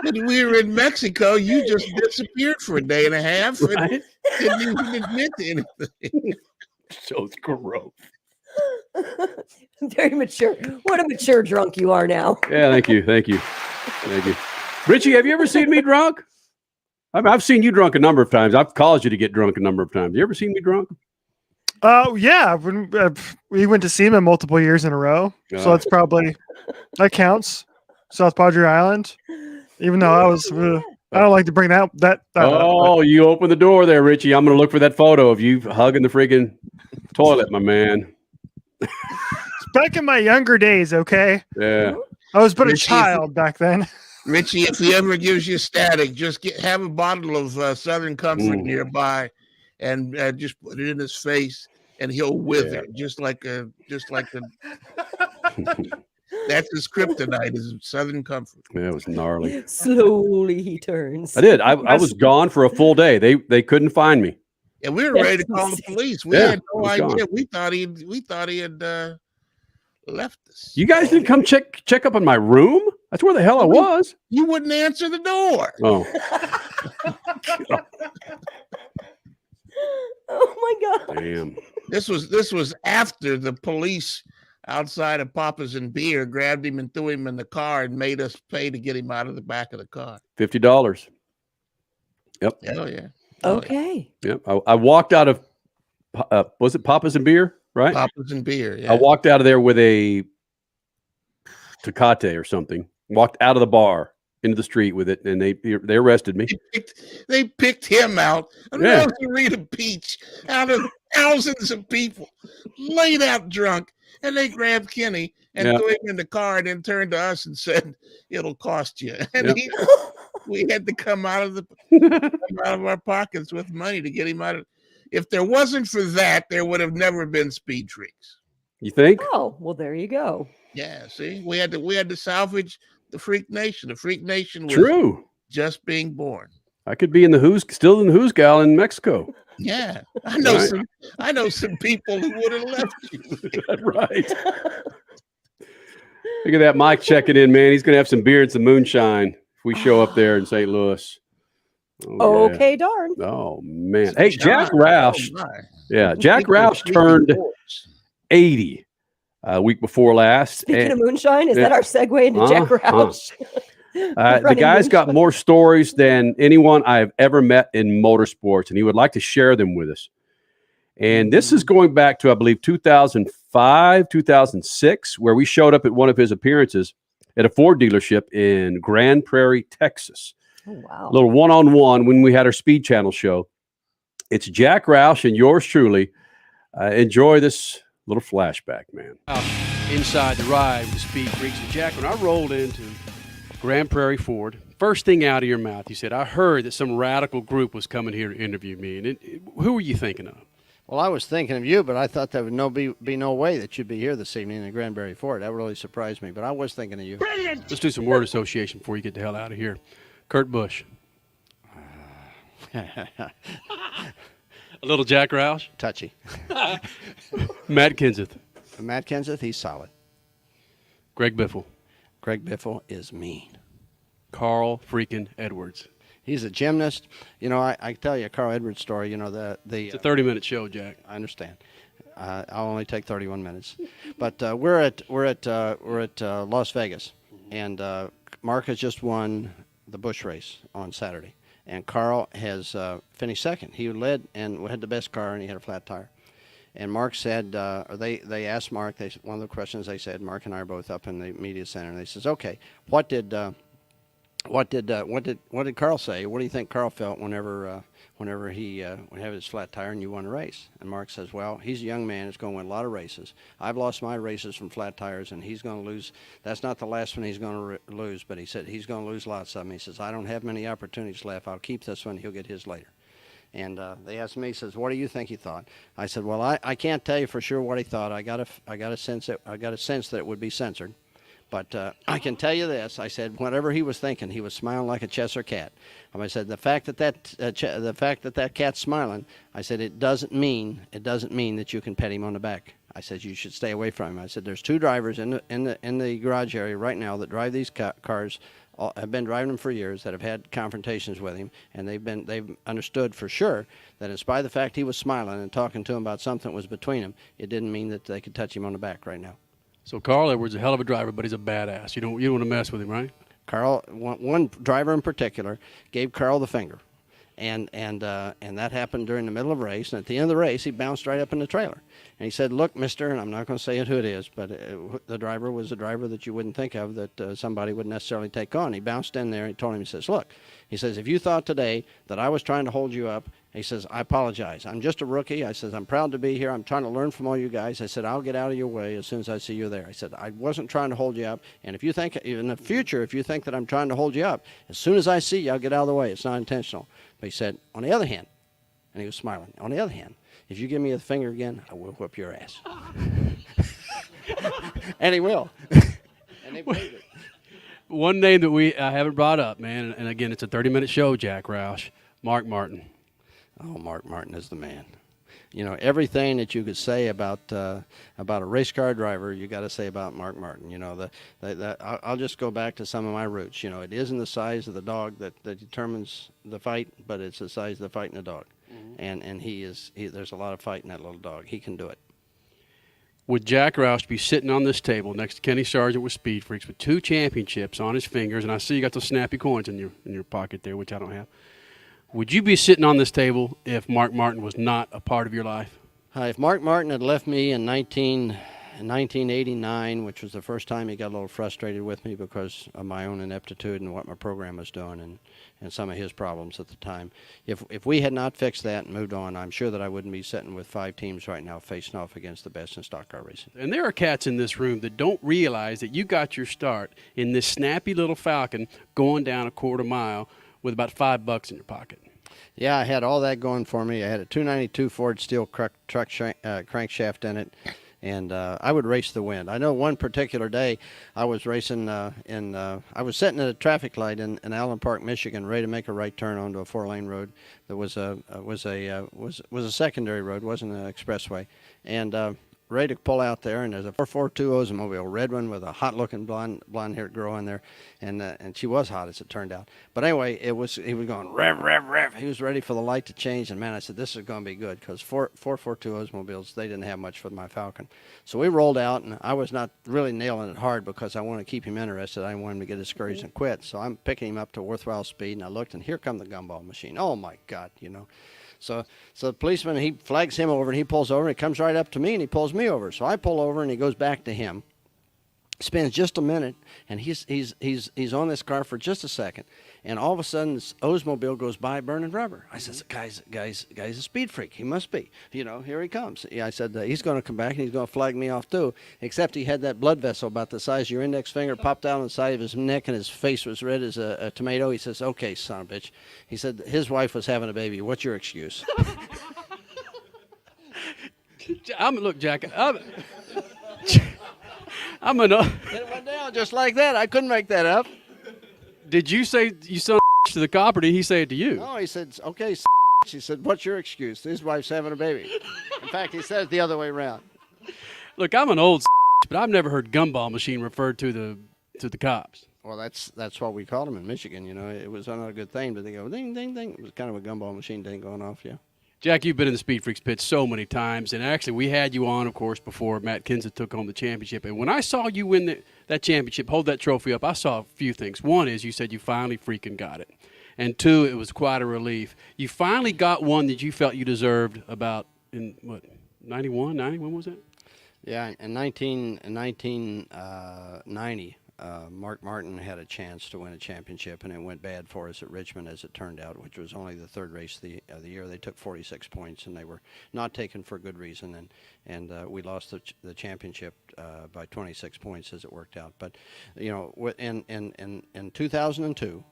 when we were in Mexico, you just disappeared for a day and a half and didn't even admit to anything. Shows growth. Very mature. What a mature drunk you are now. Yeah, thank you. Richie, have you ever seen me drunk? I've seen you drunk a number of times. I've caused you to get drunk a number of times. You ever seen me drunk? Yeah. When we went to see him multiple years in a row, so that's probably that counts. South Padre Island, even though I was, I don't like to bring that up. Oh, you opened the door there, Richie. I'm going to look for that photo of you hugging the friggin' toilet, my man. It's back in my younger days, okay? Yeah. I was but a child back then. Richie, if he ever gives you static, just have a bottle of Southern Comfort nearby, and just put it in his face, and he'll wither just like the. That's his kryptonite, is Southern Comfort. Yeah, it was gnarly. Slowly he turns. I did. I was gone for a full day. They couldn't find me. Yeah, we were ready to call the police. We had no idea. Gone. We thought he had left us. You guys didn't come check up on my room? That's where the hell I was. You wouldn't answer the door. Oh. Oh my God. Damn. This was after the police outside of Papa's and Beer grabbed him and threw him in the car and made us pay to get him out of the back of the car. $50. Yep. Oh yeah. Okay. Yep. I walked out of was it Papa's and Beer, right? Papa's and Beer. Yeah. I walked out of there with a Tecate or something. Walked out of the bar into the street with it, and they arrested me. They picked him out. Rita Peach out of thousands of people, laid out drunk, and they grabbed Kenny and threw him in the car, and then turned to us and said, "It'll cost you." And we had to come out of our pockets with money to get him out of. If there wasn't for that, there would have never been SpeedFreaks. You think? Oh, well, there you go. Yeah, see, we had to salvage the Freak Nation. The Freak Nation was just being born. I could be still in the Who's Gal in Mexico. Yeah, I know some people who would have left you. Right. Look at that Mike checking in, man. He's gonna have some beer and some moonshine if we show up there in St. Louis. Oh, okay, darn. Oh man. Hey, Jack Roush. Jack Roush turned 80 a week before last. Speaking of moonshine, is that our segue into Jack Roush? The guy's got more stories than anyone I've ever met in motorsports, and he would like to share them with us. And this is going back to, I believe, 2005, 2006, where we showed up at one of his appearances at a Ford dealership in Grand Prairie, Texas. Oh, wow. A little one-on-one when we had our Speed Channel show. It's Jack Roush and yours truly. Enjoy this little flashback, man. Inside the ride with SpeedFreaks. And Jack, when I rolled into Grand Prairie Ford, first thing out of your mouth, you said, "I heard that some radical group was coming here to interview me." And who were you thinking of? Well, I was thinking of you, but I thought there would be no way that you'd be here this evening in Grand Prairie Ford. That really surprised me, but I was thinking of you. Brilliant. Let's do some word association before you get the hell out of here. Kurt Busch. A little Jack Roush. Touchy. Matt Kenseth. Matt Kenseth, he's solid. Greg Biffle. Greg Biffle is mean. Carl freaking Edwards. He's a gymnast. You know, I tell you a Carl Edwards story. You know, it's a 30-minute show, Jack. I understand. I'll only take 31 minutes. But we're at Las Vegas, and Mark has just won the Busch race on Saturday, and Carl has finished second. He led and had the best car, and he had a flat tire. And Mark said, or they asked Mark. One of the questions they said, Mark and I are both up in the media center, and they says, "Okay, what did Carl say? What do you think Carl felt whenever he would have his flat tire and you won a race?" And Mark says, "Well, he's a young man. He's going to win a lot of races. I've lost my races from flat tires, and he's going to lose. That's not the last one he's going to lose, but he said he's going to lose lots of them. He says, I don't have many opportunities left. I'll keep this one. He'll get his later." And they asked me, he says, "What do you think he thought?" I said, "Well, I can't tell you for sure what he thought. I got a sense that it would be censored, but I can tell you this." I said, "Whatever he was thinking, he was smiling like a Cheshire cat." I said, "The fact that that cat's smiling," I said, "it doesn't mean that you can pet him on the back." I said, "You should stay away from him." I said, "There's 2 drivers in the garage area right now that drive these cars." Have been driving them for years, that have had confrontations with him, and they've understood for sure that in spite of the fact he was smiling and talking to him about something that was between them, it didn't mean that they could touch him on the back right now. So Carl Edwards, a hell of a driver, but he's a badass. You don't want to mess with him, right? Carl, one driver in particular, gave Carl the finger, and that happened during the middle of a race. And at the end of the race, he bounced right up in the trailer, and he said, "Look, mister," and I'm not going to say who it is, but the driver was a driver that you wouldn't think of that somebody would necessarily take on. He bounced in there and he told him, he says, "Look," he says, "if you thought today that I was trying to hold you up," he says, "I apologize. I'm just a rookie." I said, "I'm proud to be here. I'm trying to learn from all you guys." I said, "I'll get out of your way as soon as I see you there." I said, "I wasn't trying to hold you up. And if you think in the future, if you think that I'm trying to hold you up, as soon as I see you, I'll get out of the way. It's not intentional." But he said, "On the other hand," and he was smiling, "on the other hand, if you give me a finger again, I will whip your ass." And he will. And they believe it. One name that I haven't brought up, man, and again, it's a 30-minute show, Jack Roush, Mark Martin. Oh, Mark Martin is the man. You know, everything that you could say about a race car driver, you got to say about Mark Martin. You know, I'll just go back to some of my roots. You know, it isn't the size of the dog that determines the fight, but it's the size of the fight in the dog. Mm-hmm. And there's a lot of fight in that little dog. He can do it. Would Jack Roush be sitting on this table next to Kenny Sargent with SpeedFreaks with 2 championships on his fingers, and I see you got those snappy coins in your pocket there, which I don't have. Would you be sitting on this table if Mark Martin was not a part of your life? If Mark Martin had left me in 1989, which was the first time he got a little frustrated with me because of my own ineptitude and what my program was doing and some of his problems at the time. If we had not fixed that and moved on, I'm sure that I wouldn't be sitting with 5 teams right now facing off against the best in stock car racing. And there are cats in this room that don't realize that you got your start in this snappy little Falcon going down a quarter mile with about $5 in your pocket. Yeah, I had all that going for me. I had a 292 Ford steel crankshaft in it, and I would race the wind. I know one particular day I was racing I was sitting at a traffic light in Allen Park, Michigan, ready to make a right turn onto a 4-lane road that was a secondary road, wasn't an expressway, and ready to pull out there, and there's a 442 Oldsmobile, red one with a hot-looking blonde-haired girl in there, and she was hot as it turned out. But anyway, he was going rev, rev, rev. He was ready for the light to change, and man, I said, this is going to be good because 442 Oldsmobiles, they didn't have much for my Falcon. So we rolled out, and I was not really nailing it hard because I wanted to keep him interested. I didn't want him to get discouraged and quit. So I'm picking him up to worthwhile speed, and I looked, and here come the gumball machine. Oh my God, you know. So the policeman, he flags him over, and he pulls over, and he comes right up to me, and he pulls me over. So I pull over, and he goes back to him. Spends just a minute, and he's on this car for just a second, and all of a sudden this Oldsmobile goes by burning rubber. I said, "Guy's a speed freak. He must be. You know, here he comes." Yeah, I said, "He's going to come back and he's going to flag me off too." Except he had that blood vessel about the size of your index finger popped out on the side of his neck, and his face was red as a tomato. He says, "Okay, son of a bitch." He said his wife was having a baby. What's your excuse? Look, Jack. It went down just like that. I couldn't make that up. Did you say you son of a to the cop, or did he say it to you? No, he said, "Okay, he said, "What's your excuse? His wife's having a baby." In fact, he said it the other way around. Look, I'm an old but I've never heard gumball machine referred to the cops. Well, that's what we called them in Michigan. You know, it was not a good thing, but they go ding, ding, ding. It was kind of a gumball machine thing going off, yeah. Jack, you've been in the SpeedFreaks pit so many times, and actually we had you on, of course, before Matt Kenseth took home the championship. And when I saw you win that championship, hold that trophy up, I saw a few things. One is you said you finally freaking got it. And 2, it was quite a relief. You finally got one that you felt you deserved about in, 91? 90? When was it? Yeah, in 1990. Mark Martin had a chance to win a championship, and it went bad for us at Richmond, as it turned out, which was only the 3rd race of the year. They took 46 points, and they were not taken for good reason, and we lost the championship by 26 points as it worked out. But, you know, in 2002,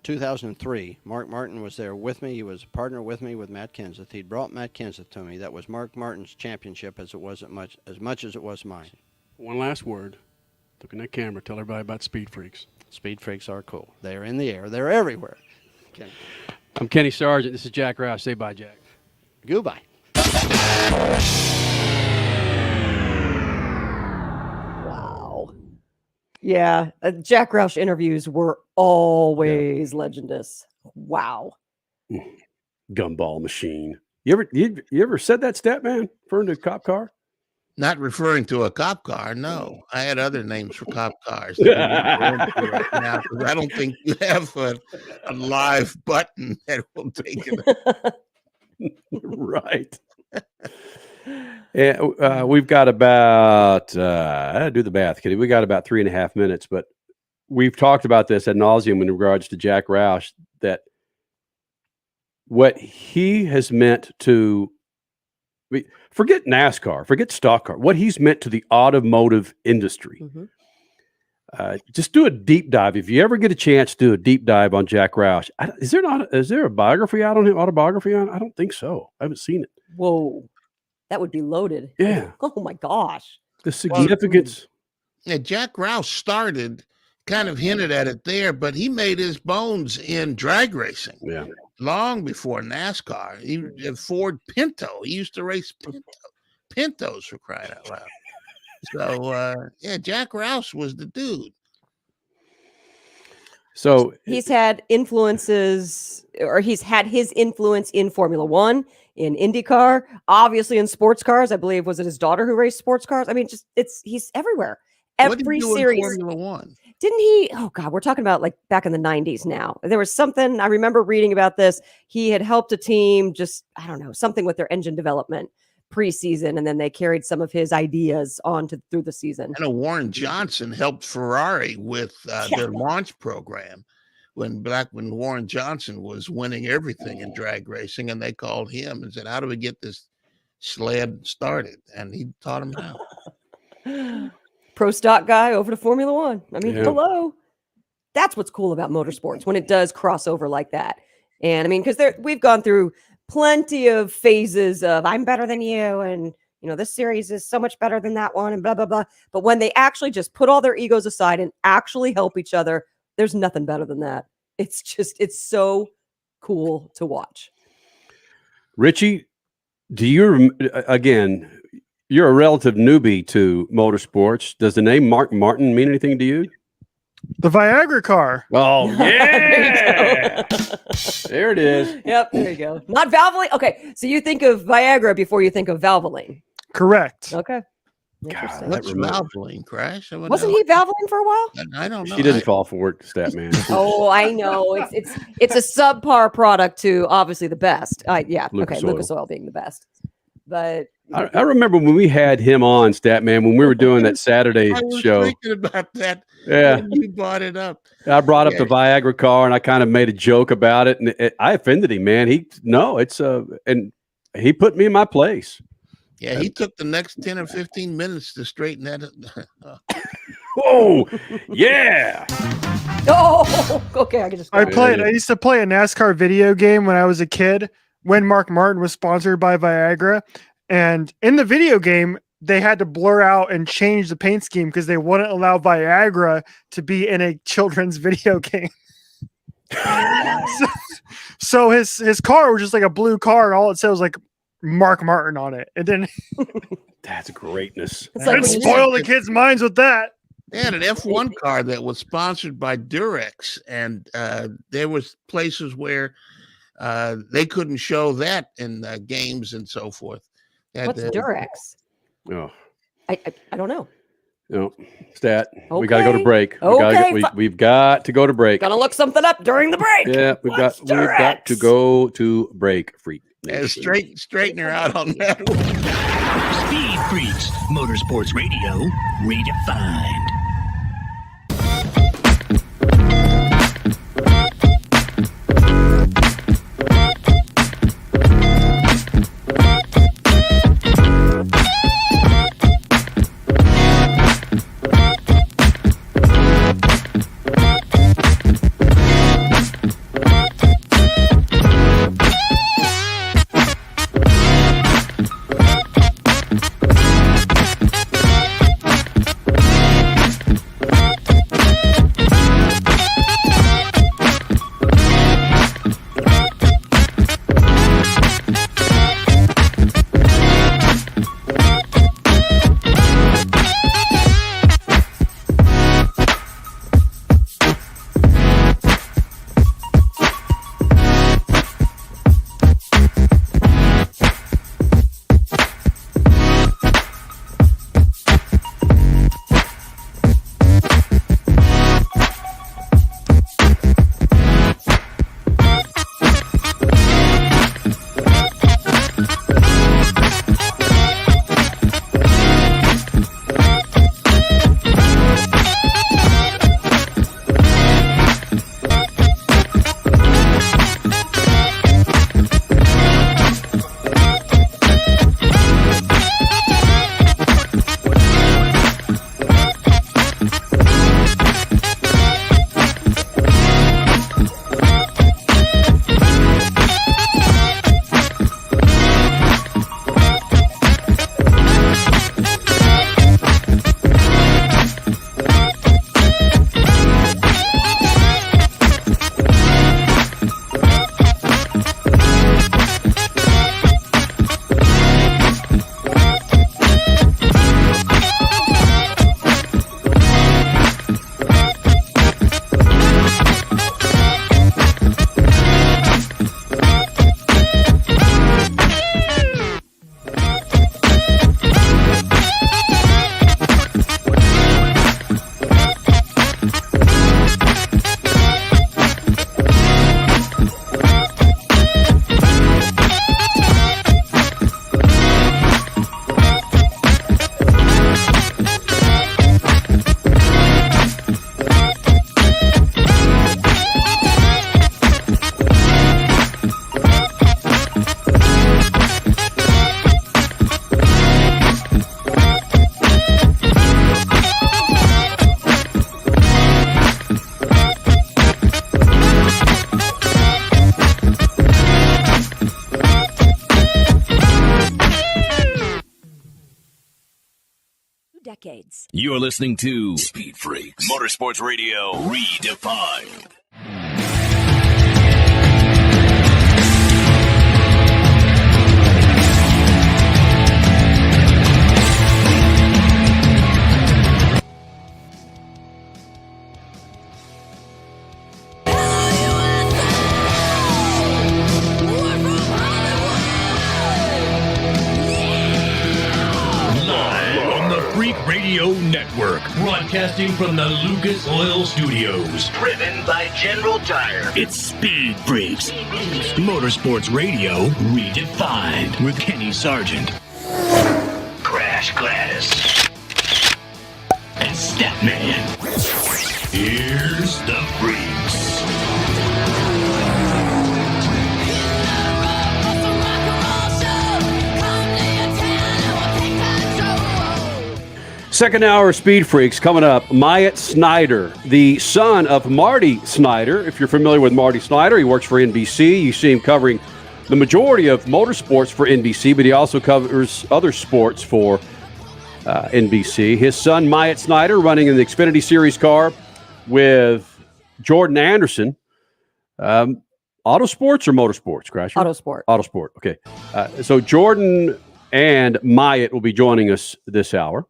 2003, Mark Martin was there with me. He was a partner with me with Matt Kenseth. He'd brought Matt Kenseth to me. That was Mark Martin's championship as much as it was mine. One last word. Look in that camera. Tell everybody about SpeedFreaks. SpeedFreaks are cool. They are in the air. They're everywhere. Kenny. I'm Kenny Sargent. This is Jack Roush. Say bye, Jack. Goodbye. Wow. Yeah, Jack Roush interviews were always legendous. Wow. Gumball machine. You ever said that stat, man? Referring to a cop car? Not referring to a cop car, no. I had other names for cop cars that we're right now, 'cause I don't think you have a live button that will take it. Right. And we've got about I do the math, Kitty. We got about 3.5 minutes, but we've talked about this ad nauseum in regards to Jack Roush, that what he has meant to forget NASCAR, forget stock car, what he's meant to the automotive industry. Just do a deep dive. If you ever get a chance, do a deep dive on Jack Roush. Is there a biography out on him, autobiography on? I don't think so. I haven't seen it. Whoa. That would be loaded. Yeah. Oh my gosh. The significance. Yeah, Jack Roush started, kind of hinted at it there, but he made his bones in drag racing. Yeah. Long before NASCAR. He Ford Pinto. He used to race Pintos, for crying out loud. So yeah, Jack Roush was the dude. So he's had influences, or he's had his influence in Formula One, in IndyCar, obviously in sports cars. I believe, was it his daughter who raced sports cars? I mean, he's everywhere. What did Every he do in series. Formula One? Didn't he? Oh God, we're talking about like back in the 90s now. There was something, I remember reading about this. He had helped a team, just, I don't know, something with their engine development preseason, and then they carried some of his ideas on through the season. I know Warren Johnson helped Ferrari with their launch program when Warren Johnson was winning everything in drag racing, and they called him and said, "How do we get this sled started?" And he taught them how. Pro stock guy over to Formula One. I mean, hello. That's what's cool about motorsports, when it does cross over like that. And I mean, because we've gone through plenty of phases of I'm better than you, and you know, this series is so much better than that one, and blah blah blah. But when they actually just put all their egos aside and actually help each other, there's nothing better than that. It's so cool to watch. Richie, do you again? You're a relative newbie to motorsports. Does the name Mark Martin mean anything to you? The Viagra car. Oh, yeah. There it is. Yep, there you go. Not Valvoline. Okay, so you think of Viagra before you think of Valvoline. Correct. Okay. God, What's Valvoline, Crash? Wasn't he Valvoline for a while? I don't know. She didn't fall for it, Statman. Oh, I know. It's a subpar product to obviously the best. Lucas Oil being the best. But I remember when we had him on, Statman, when we were doing that Saturday I was show. thinking about that. Yeah, when you brought it up. I brought up the Viagra car, and I kind of made a joke about it, and I offended him, man. And he put me in my place. Yeah, he took the next 10 or 15 minutes to straighten that up. Whoa, yeah. Oh, okay. I used to play a NASCAR video game when I was a kid, when Mark Martin was sponsored by Viagra. And in the video game, they had to blur out and change the paint scheme because they wouldn't allow Viagra to be in a children's video game. so his car was just like a blue car, and all it said was like Mark Martin on it. And then that's greatness. Like spoil the kids' minds with that. They had an F1 car that was sponsored by Durex, and there was places where they couldn't show that in games and so forth. What's Durex? Oh, I don't know. No, Stat. Okay. We got to go to break. We've got to go to break. Gotta look something up during the break. Yeah, we've got to go to break. Freak. Straighten her out on that one. Speed Freaks, Motorsports Radio, redefined. decades. You're listening to Speed Freaks Motorsports Radio Redefined. Radio Network, broadcasting from the Lucas Oil Studios. Driven by General Tire. It's Speed Freaks. Motorsports Radio Redefined with Kenny Sargent, Crash Gladys, and Statman. Here's the Freaks. Second hour of Speed Freaks coming up. Myatt Snider, the son of Marty Snider. If you're familiar with Marty Snider, he works for NBC. You see him covering the majority of motorsports for NBC, but he also covers other sports for NBC. His son, Myatt Snider, running in the Xfinity Series car with Jordan Anderson. Autosports or motorsports, Crasher? Autosport. Autosport, okay. So Jordan and Myatt will be joining us this hour.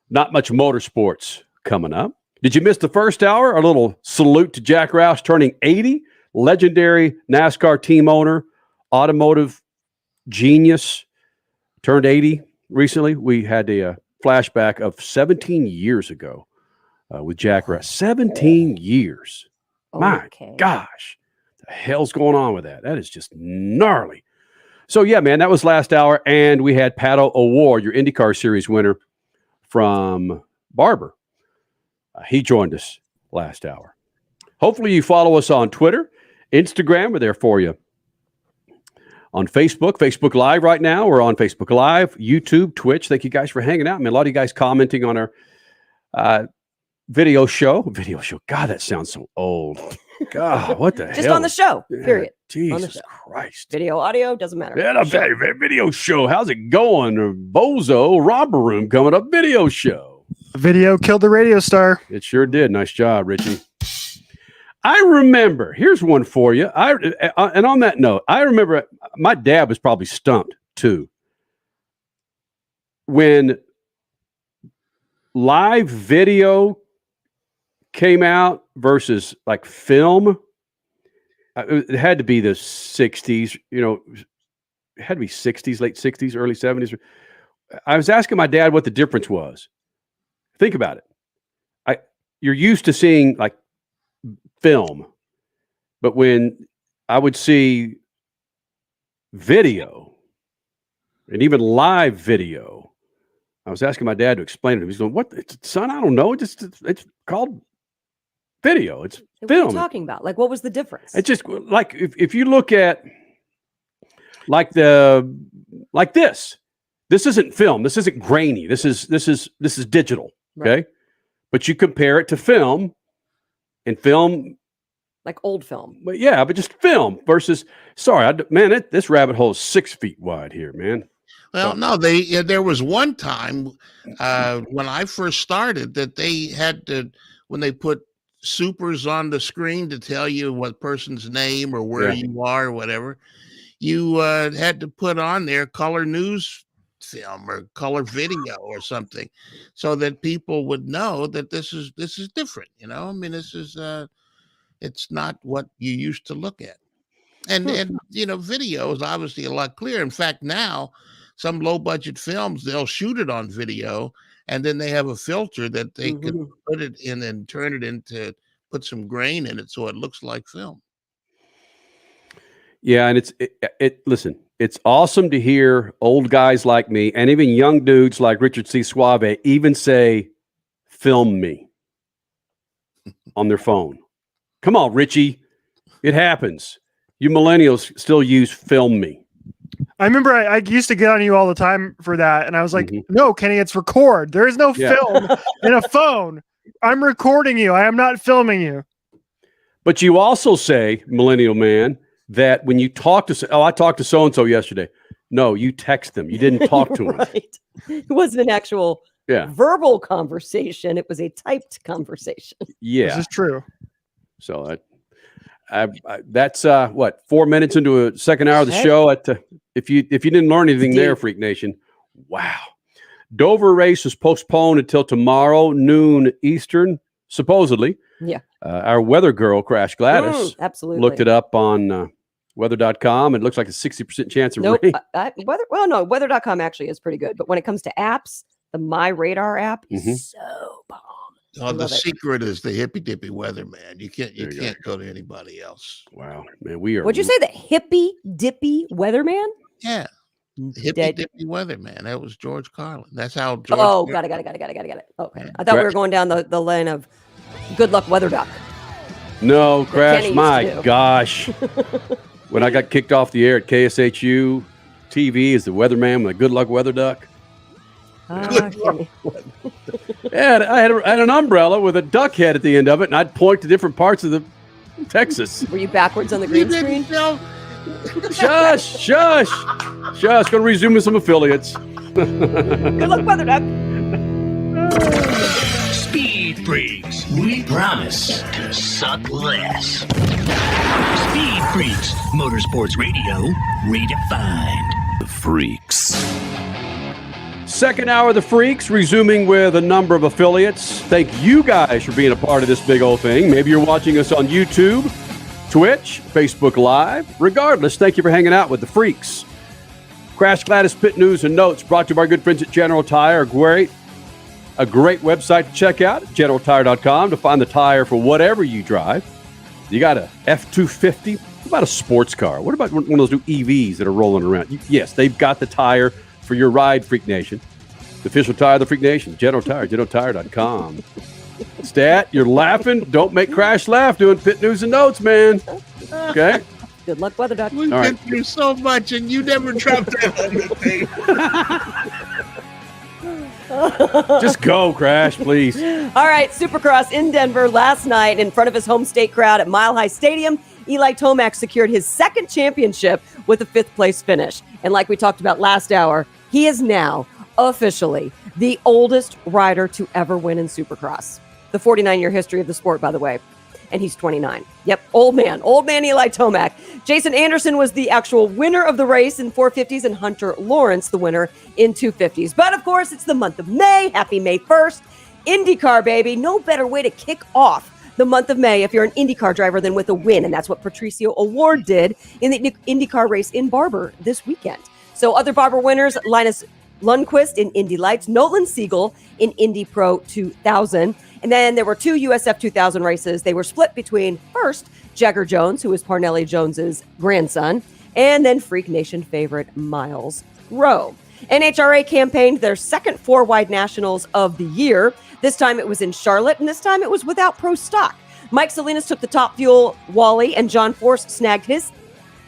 Not much motorsports coming up. Did you miss the first hour? A little salute to Jack Roush turning 80, legendary NASCAR team owner, automotive genius, turned 80 recently. We had a flashback of 17 years ago with Jack Roush. 17 years. My gosh. The hell's going on with that? That is just gnarly. So, yeah, man, that was last hour. And we had Pato O'Ward, your IndyCar Series winner, from Barber. He joined us last hour. Hopefully you follow us on Twitter, Instagram. We're there for you. On Facebook Live right now. We're on Facebook Live, YouTube, Twitch. Thank you guys for hanging out. I mean, a lot of you guys commenting on our video show. God, that sounds so old. God, what the hell? Just on the show, period. Jesus on the show. Christ. Video, audio, doesn't matter. Yeah, video show. How's it going? Bozo, Robber Room coming up. Video show. Video killed the radio star. It sure did. Nice job, Richie. I remember, here's one for you. And on that note, I remember my dad was probably stumped too. When live video came out versus like film, it had to be the 60s, it had to be 60s, late 60s, early 70s. I was asking my dad what the difference was. Think about it. You're used to seeing like film, but when I would see video and even live video, I was asking my dad to explain it. He's going, "What, son? I don't know. It's called video. It's what film." are you talking about? Like, what was the difference? It's just like if you look at like this isn't film. This isn't grainy. This is digital. Okay, right. But you compare it to film, and film, like old film. But yeah, but just film versus. Sorry, this rabbit hole is 6 feet wide here, man. Well, no, there was one time when I first started that they had to, when they put supers on the screen to tell you what person's name or where you are or whatever, you had to put on there color news film or color video or something so that people would know that this is different. I mean, this is it's not what you used to look at. And video is obviously a lot clearer. In fact, now some low budget films, they'll shoot it on video and then they have a filter that they can put it in and turn it into, put some grain in it so it looks like film. Yeah, and listen, it's awesome to hear old guys like me and even young dudes like Richard C. Suave even say, "Film me," on their phone. Come on, Richie. It happens. You millennials still use "film me." I remember I used to get on you all the time for that. And I was like, "No, Kenny, it's record. There is no film in a phone. I'm recording you. I am not filming you." But you also say, millennial man, that when you talk to, I talked to so-and-so yesterday. No, you text them. You didn't talk to them. Right. It wasn't an actual verbal conversation. It was a typed conversation. Yeah. This is true. So that's 4 minutes into a second hour of the show. If you didn't learn anything there, Freak Nation, wow. Dover race is postponed until tomorrow noon Eastern, supposedly. Yeah. Our weather girl, Crash Gladys, absolutely looked it up on weather.com. It looks like a 60% chance of rain. Weather.com actually is pretty good. But when it comes to apps, the My Radar app is so bomb. Oh, the secret is the hippy dippy weatherman. You can't go to anybody else. Wow, man, we are. What'd you say? The hippy dippy weatherman? Yeah, hippy dippy weatherman. That was George Carlin. That's how. George Got it. Okay, I thought we were going down the lane of Good Luck Weather Duck. No, Crash. My gosh, when I got kicked off the air at KSHU TV as the weatherman with a Good Luck Weather Duck. Yeah, I had an umbrella with a duck head at the end of it, and I'd point to different parts of the Texas. Were you backwards on the green screen? Shush. Going to resume with some affiliates. Good luck, Weather Duck. Speed Freaks, we promise to suck less. Speed Freaks, Motorsports Radio, redefined. The Freaks. Second hour of the Freaks, resuming with a number of affiliates. Thank you guys for being a part of this big old thing. Maybe you're watching us on YouTube, Twitch, Facebook Live. Regardless, thank you for hanging out with the Freaks. Crash Gladys Pit News and Notes brought to you by our good friends at General Tire. A great website to check out, generaltire.com, to find the tire for whatever you drive. You got a F-250. What about a sports car? What about one of those new EVs that are rolling around? Yes, they've got the tire for your ride, Freak Nation. The official tire of the Freak Nation, General Tire, generaltire.com. Stat, you're laughing. Don't make Crash laugh doing Pit News and Notes, man. Okay? Good luck, Weather Duck. We've been through so much, and you never dropped that on the thing. Just go, Crash, please. All right, Supercross in Denver last night in front of his home state crowd at Mile High Stadium. Eli Tomac secured his second championship with a fifth-place finish. And like we talked about last hour, he is now officially the oldest rider to ever win in Supercross. The 49-year history of the sport, by the way. And he's 29. Yep, old man Eli Tomac. Jason Anderson was the actual winner of the race in 450s, and Hunter Lawrence the winner in 250s. But of course, it's the month of May. Happy May 1st. IndyCar, baby. No better way to kick off the month of May if you're an IndyCar driver than with a win. And that's what Pato O'Ward did in the IndyCar race in Barber this weekend. So other Barber winners, Linus Lundqvist in Indy Lights, Nolan Siegel in Indy Pro 2000. And then there were two USF 2000 races. They were split between, first, Jagger Jones, who is Parnelli Jones's grandson, and then Freak Nation favorite Miles Rowe. NHRA campaigned their second four-wide nationals of the year. This time it was in Charlotte, and this time it was without pro stock. Mike Salinas took the Top Fuel Wally, and John Force snagged his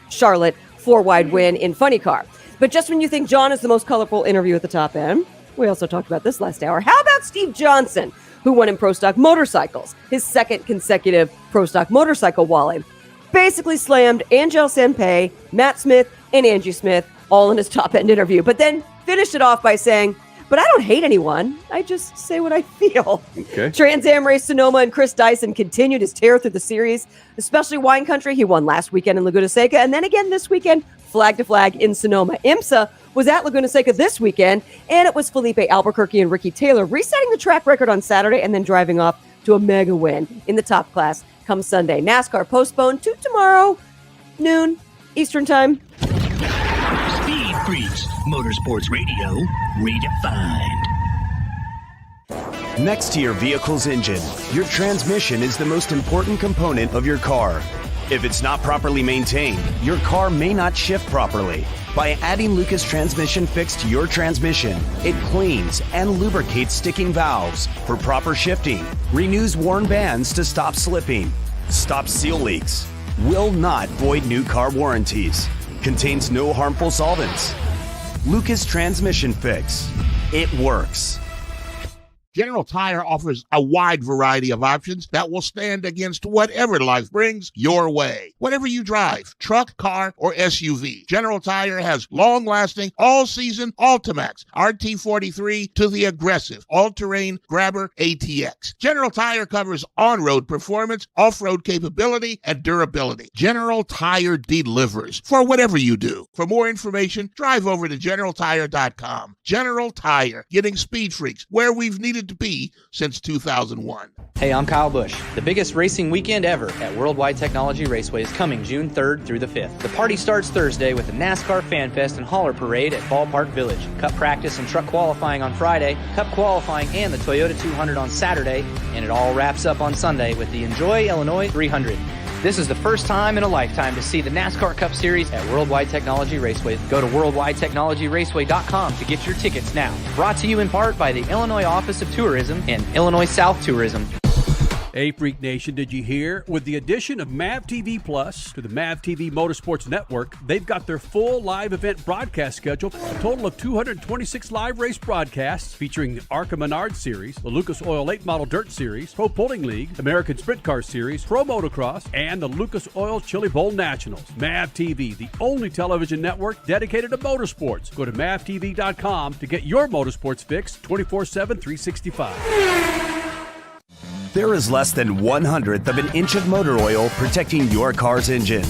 Charlotte four-wide win in Funny Car. But just when you think John is the most colorful interview at the top end, we also talked about this last hour. How about Steve Johnson, who won in Pro Stock Motorcycles, his second consecutive Pro Stock Motorcycle Wally? Basically slammed Angel Senpei, Matt Smith, and Angie Smith all in his top-end interview, but then finished it off by saying, but I don't hate anyone. I just say what I feel. Okay. Trans Am Race Sonoma and Chris Dyson continued his tear through the series, especially Wine Country. He won last weekend in Laguna Seca, and then again this weekend, flag to flag in Sonoma. IMSA was at Laguna Seca this weekend, and it was Felipe Albuquerque and Ricky Taylor resetting the track record on Saturday and then driving off to a mega win in the top class come Sunday. NASCAR postponed to tomorrow, noon, Eastern time. Speed Freaks, Motorsports Radio, redefined. Next to your vehicle's engine, your transmission is the most important component of your car. If it's not properly maintained, your car may not shift properly. By adding Lucas Transmission Fix to your transmission, it cleans and lubricates sticking valves for proper shifting, renews worn bands to stop slipping, stops seal leaks, will not void new car warranties, contains no harmful solvents. Lucas Transmission Fix. It works. General Tire offers a wide variety of options that will stand against whatever life brings your way. Whatever you drive, truck, car, or SUV, General Tire has long-lasting, all-season Ultimax RT43 to the aggressive all-terrain Grabber ATX. General Tire covers on-road performance, off-road capability, and durability. General Tire delivers for whatever you do. For more information, drive over to GeneralTire.com. General Tire, getting Speed Freaks where we've needed to be since 2001. Hey, I'm Kyle Busch. The biggest racing weekend ever at Worldwide Technology Raceway is coming June 3rd through the 5th. The party starts Thursday with the NASCAR Fan Fest and Hauler Parade at Ballpark Village. Cup practice and truck qualifying on Friday, Cup qualifying and the Toyota 200 on Saturday, and it all wraps up on Sunday with the Enjoy Illinois 300. This is the first time in a lifetime to see the NASCAR Cup Series at Worldwide Technology Raceway. Go to worldwidetechnologyraceway.com to get your tickets now. Brought to you in part by the Illinois Office of Tourism and Illinois South Tourism. Hey, Freak Nation, did you hear? With the addition of MAV TV Plus to the MAV TV Motorsports Network, they've got their full live event broadcast schedule, a total of 226 live race broadcasts featuring the ARCA Menard Series, the Lucas Oil Late Model Dirt Series, Pro Pulling League, American Sprint Car Series, Pro Motocross, and the Lucas Oil Chili Bowl Nationals. MAV TV, the only television network dedicated to motorsports. Go to mavtv.com to get your motorsports fix 24/7, 365. There is less than 1/100th of an inch of motor oil protecting your car's engine.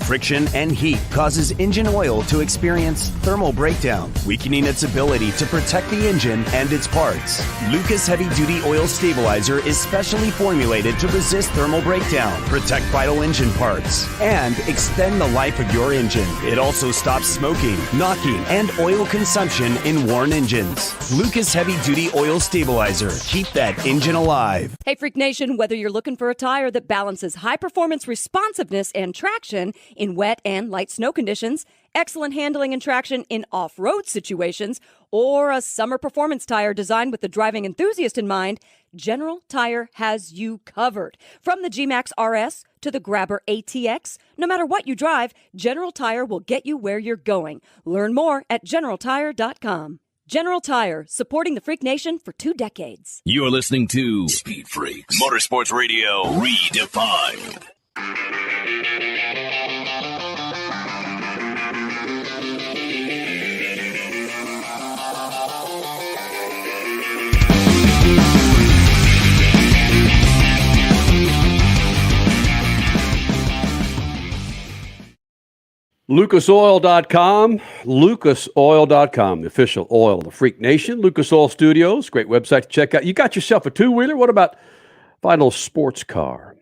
Friction and heat causes engine oil to experience thermal breakdown, weakening its ability to protect the engine and its parts. Lucas Heavy Duty Oil Stabilizer is specially formulated to resist thermal breakdown, protect vital engine parts, and extend the life of your engine. It also stops smoking, knocking, and oil consumption in worn engines. Lucas Heavy Duty Oil Stabilizer. Keep that engine alive. Hey, Freak Nation, whether you're looking for a tire that balances high-performance responsiveness and traction in wet and light snow conditions, excellent handling and traction in off-road situations, or a summer performance tire designed with the driving enthusiast in mind, General Tire has you covered. From the G-Max RS to the Grabber ATX, no matter what you drive, General Tire will get you where you're going. Learn more at GeneralTire.com. General Tire, supporting the Freak Nation for 2 decades. You're listening to Speed Freaks, Motorsports Radio Redefined. LucasOil.com, LucasOil.com, the official oil of the Freak Nation. Lucas Oil Studios, great website to check out. You got yourself a two-wheeler? What about final sports car?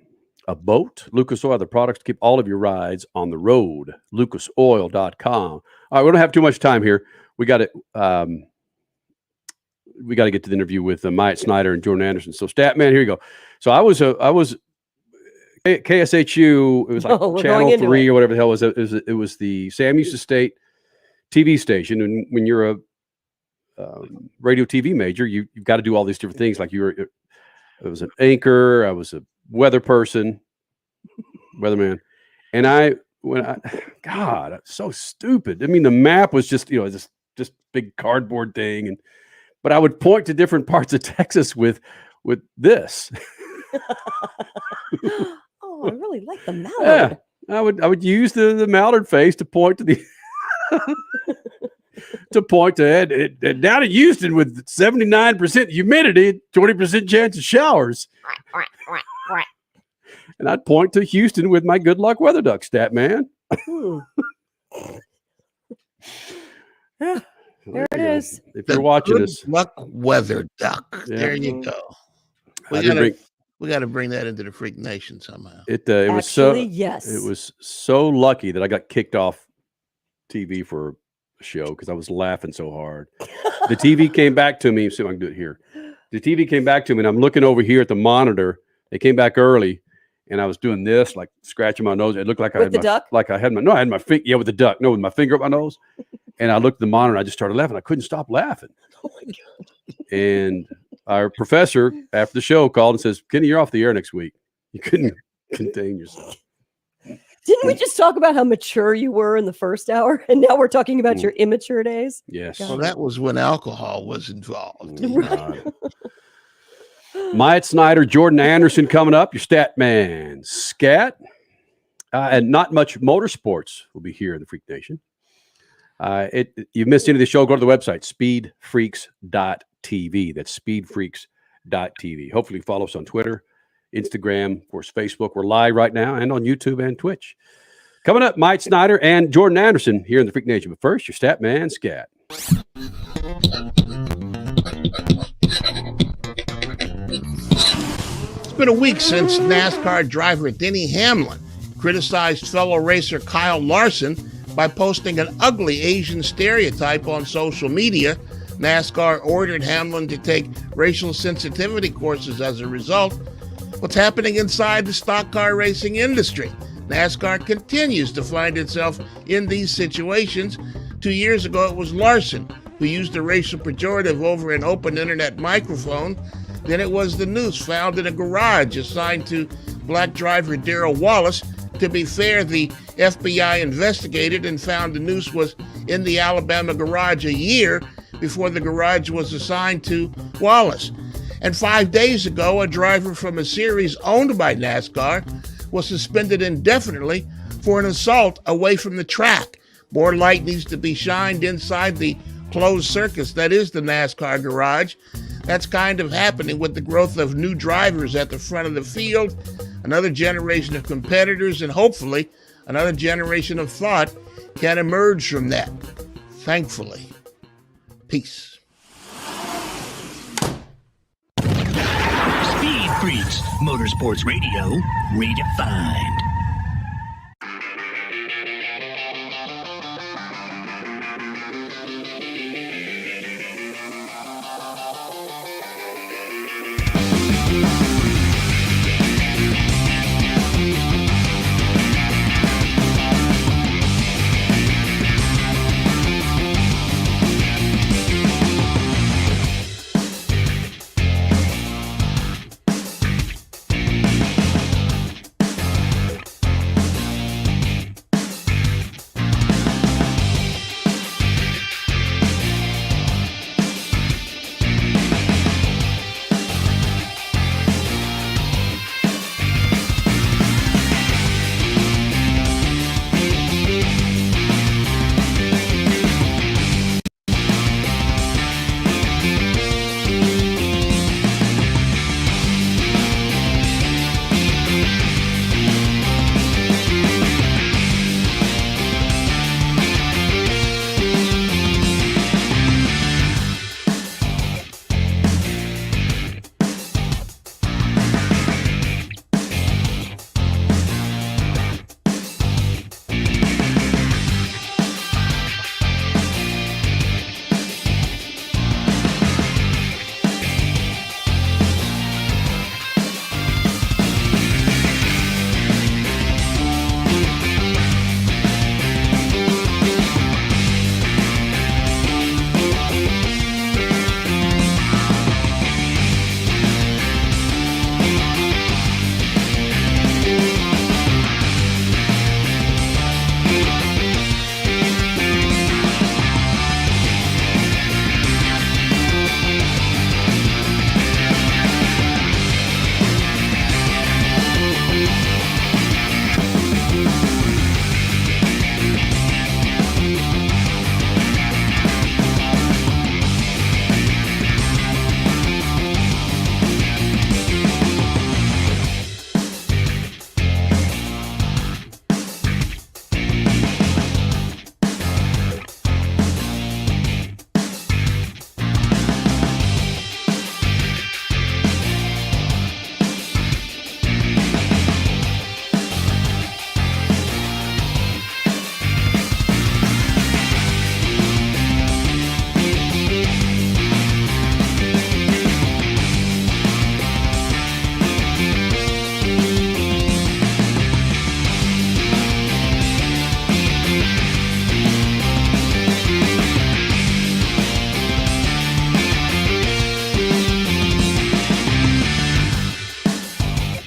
A boat? Lucas Oil, the products to keep all of your rides on the road. LucasOil.com. All right, we don't have too much time here. We got to get to the interview with Myatt Snider and Jordan Anderson. So, Statman, here you go. So I was KSHU, it was like Channel 3 or whatever the hell it was the Sam Houston State TV station. And when you're a radio TV major, you've got to do all these different things. Like it was an anchor, I was a weather person, weatherman. And God, it's so stupid. I mean, the map was just, this big cardboard thing. But I would point to different parts of Texas with this. Oh, I really like the mallard. Yeah, I would use the mallard face to point to the it down at Houston with 79% humidity, 20% chance of showers. And I'd point to Houston with my good luck weather duck stat, man. Yeah, there it is. If you're watching this, luck weather duck. Yeah. There you go. We got to bring that into the Freak Nation somehow. It was so lucky that I got kicked off TV for a show because I was laughing so hard. The TV came back to me. See if I can do it here. The TV came back to me, and I'm looking over here at the monitor. They came back early, and I was doing this, like scratching my nose. It looked like I had my finger. Yeah, with the duck. No, with my finger up my nose. And I looked at the monitor, and I just started laughing. I couldn't stop laughing. Oh my God. And our professor after the show called and says, "Kenny, you're off the air next week. You couldn't contain yourself." Didn't we just talk about how mature you were in the first hour? And now we're talking about your immature days? Yes. Well, that was when alcohol was involved. Right. Myatt Snider, Jordan Anderson coming up. Your stat man, Scat. And Not Much Motorsports will be here in the Freak Nation. You missed any of the show, go to the website, speedfreaks.tv. That's speedfreaks.tv. Hopefully follow us on Twitter, Instagram, of course, Facebook. We're live right now and on YouTube and Twitch. Coming up, Myatt Snider and Jordan Anderson here in the Freak Nation. But first, your stat man, Scat. It's been a week since NASCAR driver Denny Hamlin criticized fellow racer Kyle Larson by posting an ugly Asian stereotype on social media. NASCAR ordered Hamlin to take racial sensitivity courses as a result. What's happening inside the stock car racing industry? NASCAR continues to find itself in these situations. 2 years ago, it was Larson who used a racial pejorative over an open internet microphone. Then it was the noose found in a garage assigned to black driver Darrell Wallace. To be fair, the FBI investigated and found the noose was in the Alabama garage a year before the garage was assigned to Wallace. And 5 days ago, a driver from a series owned by NASCAR was suspended indefinitely for an assault away from the track. More light needs to be shined inside the closed circus that is the NASCAR garage. That's kind of happening with the growth of new drivers at the front of the field, another generation of competitors, and hopefully another generation of thought can emerge from that. Thankfully. Peace. Speed Freaks, Motorsports Radio, redefined.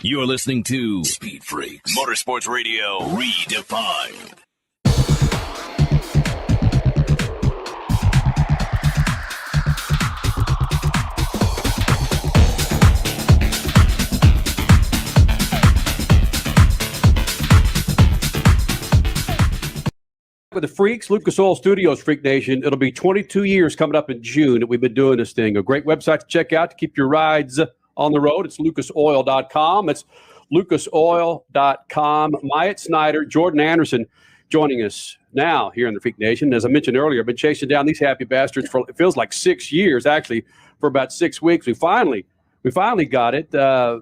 You're listening to Speed Freaks, Motorsports Radio, redefined. with the Freaks, Lucas Oil Studios, Freak Nation. It'll be 22 years coming up in June that we've been doing this thing. A great website to check out to keep your rides on the road. It's lucasoil.com. It's lucasoil.com. Myatt Snider, Jordan Anderson joining us now here in the Freak Nation. As I mentioned earlier, I've been chasing down these happy bastards for, it feels like 6 years, actually, for about 6 weeks. We finally got it.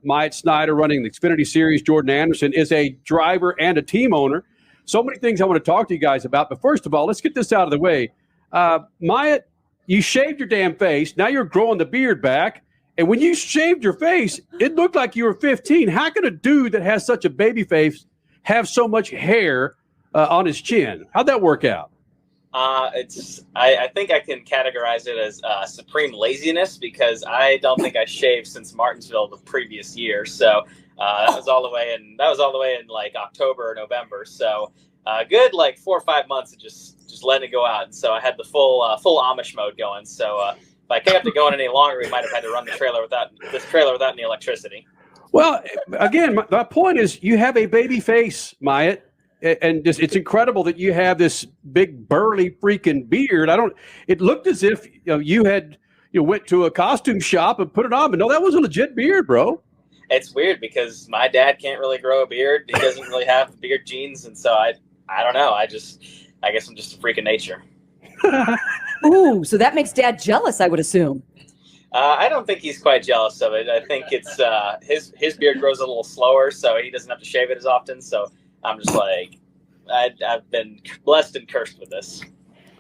Myatt Snider running the Xfinity Series. Jordan Anderson is a driver and a team owner. So many things I want to talk to you guys about. But first of all, let's get this out of the way. Myatt, you shaved your damn face. Now you're growing the beard back. And when you shaved your face, it looked like you were 15. How can a dude that has such a baby face have so much hair on his chin? How'd that work out? I think I can categorize it as supreme laziness, because I don't think I shaved since Martinsville the previous year. So that was all the way in like October or November. So good like 4 or 5 months of just letting it go out. And so I had the full Amish mode going. So if I kept it going any longer, we might have had to run this trailer without any electricity. Well, again, my point is you have a baby face, Myatt. And just, it's incredible that you have this big burly freaking beard. It looked as if you went to a costume shop and put it on, but no, that was a legit beard, bro. It's weird because my dad can't really grow a beard. He doesn't really have the beard genes. And so I don't know. I guess I'm just a freak of nature. Ooh, so that makes Dad jealous, I would assume. I don't think he's quite jealous of it. I think it's his beard grows a little slower, so he doesn't have to shave it as often. So I'm just like, I've been blessed and cursed with this.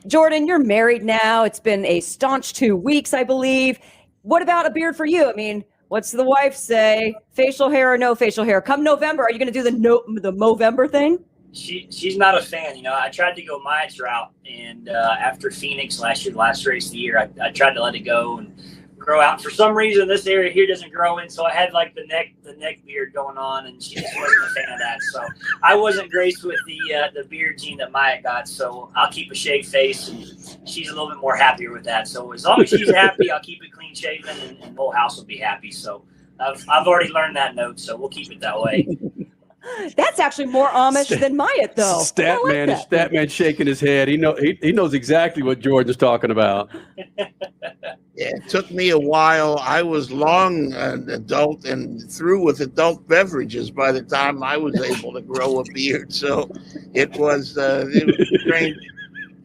Jordan, you're married now. It's been a staunch 2 weeks, I believe. What about a beard for you? I mean, what's the wife say? Facial hair or no facial hair? Come November, are you going to do the Movember thing? She's not a fan. I tried to go Myatt's route, and after Phoenix last year, the last race of the year, I tried to let it go and grow out. For some reason, this area here doesn't grow in, so I had like the neck beard going on, and she just wasn't a fan of that. So I wasn't graced with the beard gene that Myatt got. So I'll keep a shaved face, and she's a little bit more happier with that. So as long as she's happy, I'll keep it clean shaven, and the whole house will be happy. So I've already learned that note, so we'll keep it that way. That's actually more Amish than Myatt, though. Statman shaking his head. He knows exactly what Jordan's talking about. Yeah, it took me a while. I was long an adult and through with adult beverages by the time I was able to grow a beard. So it was strange.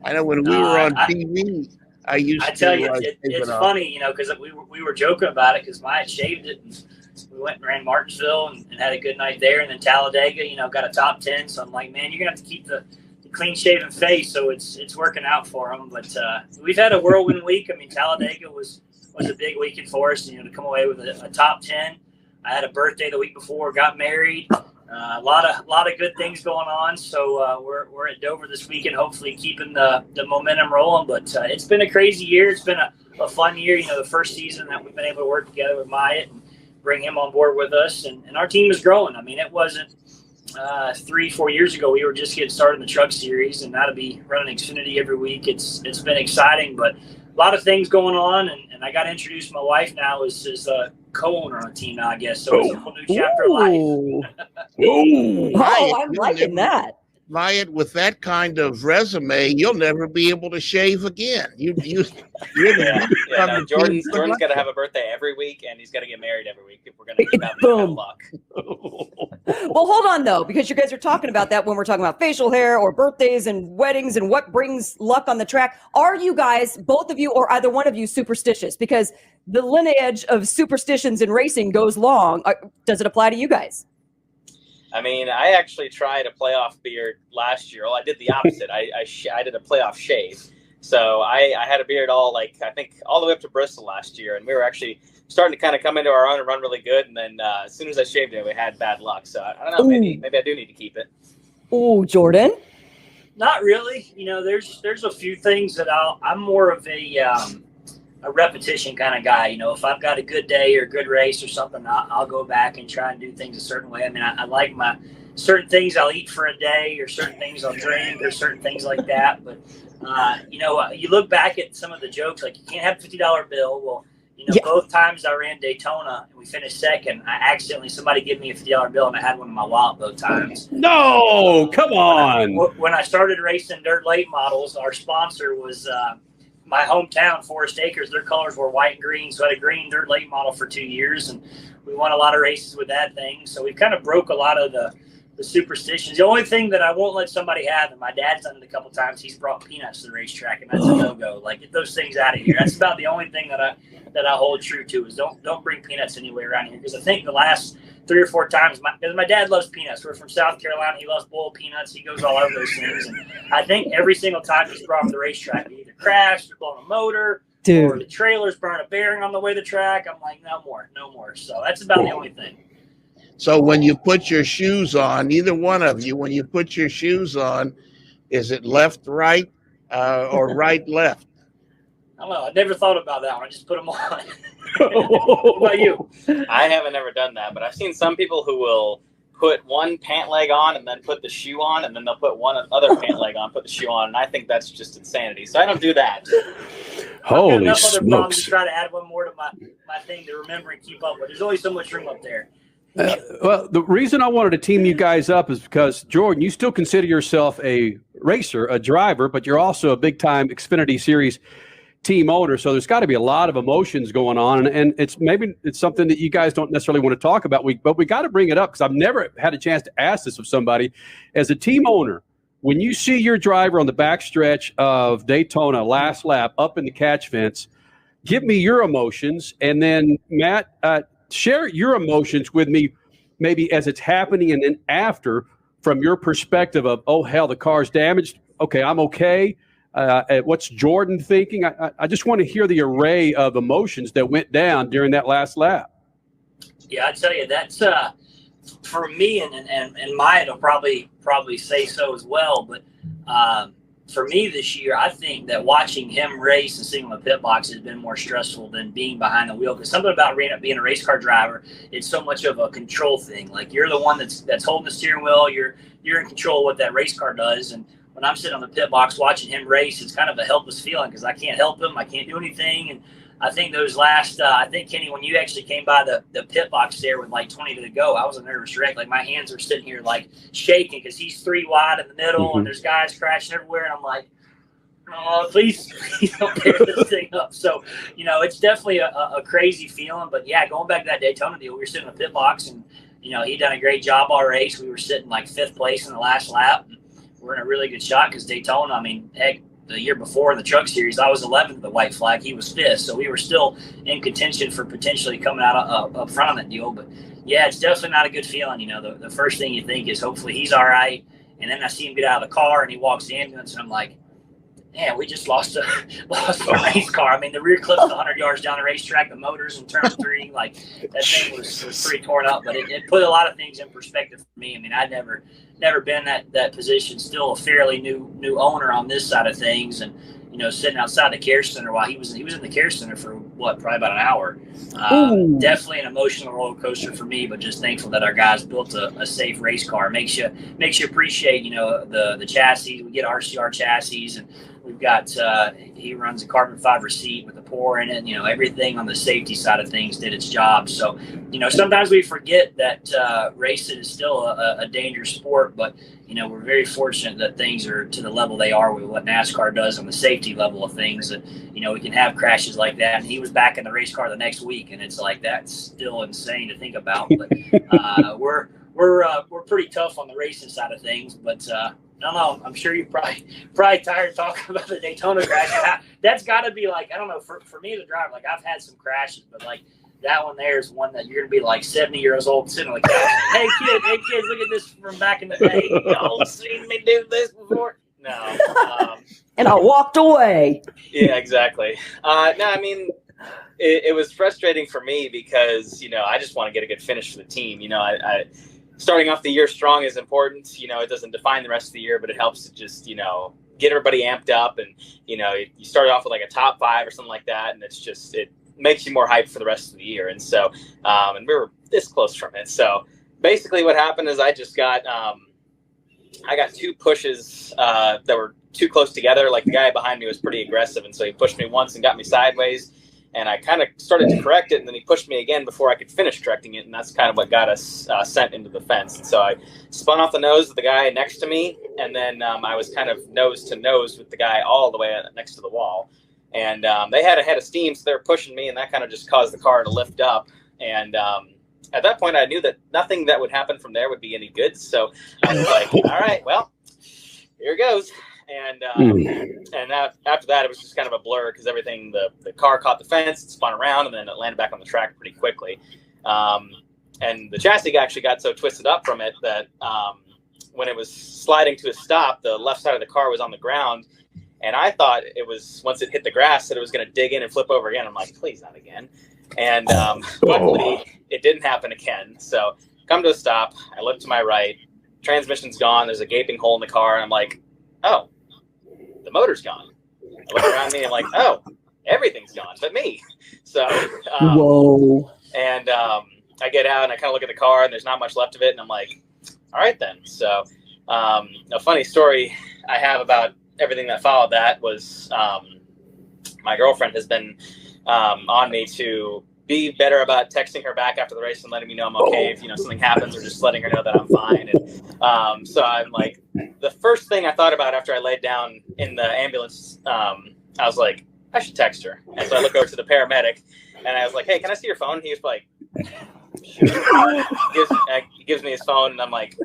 I know when we were on TV, I tell you, it's funny, because we were joking about it because Myatt shaved it, and we went and ran Martinsville and had a good night there, and then Talladega, got a top 10. So I'm like, man, you're gonna have to keep the clean shaven face. So it's working out for him. But we've had a whirlwind week. I mean, Talladega was a big weekend for us. To come away with a top 10. I had a birthday the week before, got married. A lot of good things going on. So we're at Dover this weekend, hopefully keeping the momentum rolling. But it's been a crazy year. It's been a fun year. The first season that we've been able to work together with Myatt and bring him on board with us, and our team is growing. I mean, it wasn't 3-4 years ago we were just getting started in the truck series, and now to be running Xfinity every week, it's been exciting, but a lot of things going on, and I got to introduce my wife now as a co-owner on the team now, I guess. So it's a whole new chapter of life. I'm liking that. Myatt, with that kind of resume, you'll never be able to shave again. Jordan's got to have a birthday every week, and he's got to get married every week if we're going to keep having luck. Well, hold on, though, because you guys are talking about that when we're talking about facial hair or birthdays and weddings and what brings luck on the track. Are you guys, both of you or either one of you, superstitious? Because the lineage of superstitions in racing goes long. Does it apply to you guys? I mean, I actually tried a playoff beard last year. Well, I did the opposite. I did a playoff shave. So I had a beard all the way up to Bristol last year, and we were actually starting to kind of come into our own and run really good. And then as soon as I shaved it, we had bad luck. So I don't know. Maybe I do need to keep it. Oh, Jordan. Not really. There's a few things that I'm more of a repetition kind of guy. If I've got a good day or a good race or something, I'll go back and try and do things a certain way. I mean, I like my certain things I'll eat for a day, or certain things I'll drink, or certain things like that. But you look back at some of the jokes, like you can't have a $50 bill. Well, Both times I ran Daytona and we finished second, somebody gave me a $50 bill and I had one in my wallet both times. No, come on. When I started racing dirt late models, our sponsor was my hometown, Forest Acres. Their colors were white and green, so I had a green dirt late model for 2 years, and we won a lot of races with that thing. So we kind of broke a lot of the superstitions. The only thing that I won't let somebody have, and my dad's done it a couple times, he's brought peanuts to the racetrack, and that's a no-go. Like, get those things out of here. That's about the only thing that I hold true to is don't bring peanuts anywhere around here, because I think the last 3 or 4 times, because my dad loves peanuts. We're from South Carolina. He loves boiled peanuts. He goes all over those things. And I think every single time he's brought to the racetrack, he either crashed or blown a motor, or the trailers burn a bearing on the way to the track. I'm like, no more. So that's about the only thing. So when you put your shoes on, either one of you, when you put your shoes on, is it left, right, or right, left? I don't know. I never thought about that one. I just put them on. What about you? I haven't ever done that, but I've seen some people who will put one pant leg on and then put the shoe on, and then they'll put one other pant leg on, put the shoe on, and I think that's just insanity. So I don't do that. Holy I've got enough other problems smokes. to try to add one more to my thing to remember and keep up with. There's only so much room up there. Well, the reason I wanted to team you guys up is because, Jordan, you still consider yourself a racer, a driver, but you're also a big-time Xfinity Series team owner. So there's got to be a lot of emotions going on, and it's something that you guys don't necessarily want to talk about. But we got to bring it up because I've never had a chance to ask this of somebody. As a team owner, when you see your driver on the backstretch of Daytona, last lap, up in the catch fence, give me your emotions, and then Matt, share your emotions with me, maybe as it's happening, and then after, from your perspective of, oh hell, the car's damaged. Okay, I'm okay. What's Jordan thinking? I just want to hear the array of emotions that went down during that last lap. Yeah, I tell you, that's for me, and Myatt will probably say so as well. But for me this year, I think that watching him race and sitting in the pit box has been more stressful than being behind the wheel. Because something about being a race car driver, it's so much of a control thing. Like, you're the one that's holding the steering wheel. You're in control of what that race car does. And when I'm sitting on the pit box watching him race, it's kind of a helpless feeling because I can't help him. I can't do anything. And I think those last, I think, Kenny, when you actually came by the pit box there with like 20 to go, I was a nervous wreck. Like, my hands are sitting here like shaking because he's 3 wide in the middle and there's guys crashing everywhere. And I'm like, oh, please don't tear this thing up. So, it's definitely a crazy feeling. But yeah, going back to that Daytona deal, we were sitting in the pit box and, he done a great job all race. We were sitting like 5th place in the last lap. We're in a really good shot because Daytona, I mean, heck, the year before in the Truck Series, I was 11th at the white flag. He was 5th. So we were still in contention for potentially coming out up front on that deal. But yeah, it's definitely not a good feeling. The first thing you think is hopefully he's all right. And then I see him get out of the car and he walks the ambulance and I'm like, man, we just lost a race car. I mean, the rear clip's 100 yards down the racetrack, the motor's in turn 3. Like, that thing was pretty torn up. But it put a lot of things in perspective for me. I mean, I'd never been that position, still a fairly new owner on this side of things. And, sitting outside the care center while he was in the care center for probably about an hour. Definitely an emotional roller coaster for me, but just thankful that our guys built a safe race car. Makes you appreciate, the chassis. We get RCR chassis, and we've got he runs a carbon fiber seat with a pour in it. Everything on the safety side of things did its job. So, sometimes we forget that racing is still a dangerous sport, but we're very fortunate that things are to the level they are with what NASCAR does on the safety level of things. That we can have crashes like that. And he was back in the race car the next week, and it's like that's still insane to think about. But we're pretty tough on the racing side of things. But I don't know. I'm sure you're probably tired of talking about the Daytona crash. That's got to be like, I don't know, for me as a driver, like, I've had some crashes, but like that one there is one that you're going to be like 70 years old sitting on the couch. Hey kids, look at this from back in the day. Y'all seen me do this before? No. And I walked away. Yeah, exactly. No, I mean, it was frustrating for me because, I just want to get a good finish for the team. I starting off the year strong is important. It doesn't define the rest of the year, but it helps to just, get everybody amped up. And, you start off with like a top 5 or something like that. And it makes you more hyped for the rest of the year. And so, and we were this close from it. So basically what happened is I just got, I got 2 pushes that were too close together. Like, the guy behind me was pretty aggressive. And so he pushed me once and got me sideways. and I kind of started to correct it, and then he pushed me again before I could finish correcting it, and that's kind of what got us sent into the fence. And so I spun off the nose of the guy next to me, and then I was kind of nose to nose with the guy all the way next to the wall. And they had a head of steam, so they were pushing me, and that kind of just caused the car to lift up. And at that point, I knew that nothing that would happen from there would be any good. So I was like, all right, well, here goes. And after that, it was just kind of a blur because everything, the car caught the fence, it spun around, and then it landed back on the track pretty quickly. And the chassis actually got so twisted up from it that when it was sliding to a stop, the left side of the car was on the ground. And I thought it was, once it hit the grass, that it was going to dig in and flip over again. I'm like, please not again. And luckily, it didn't happen again. So come to a stop. I look to my right. Transmission's gone. There's a gaping hole in the car. And I'm like, oh, the motor's gone. I look around me and I'm like, oh, everything's gone but me. So, whoa. And I get out and I kind of look at the car and there's not much left of it. And I'm like, all right then. So a funny story I have about everything that followed that was my girlfriend has been on me to be better about texting her back after the race and letting me know I'm okay if, something happens, or just letting her know that I'm fine. And so I'm like, the first thing I thought about after I laid down in the ambulance, I was like, I should text her. And so I look over to the paramedic and I was like, hey, can I see your phone? He was like, sure. He gives me his phone and I'm like,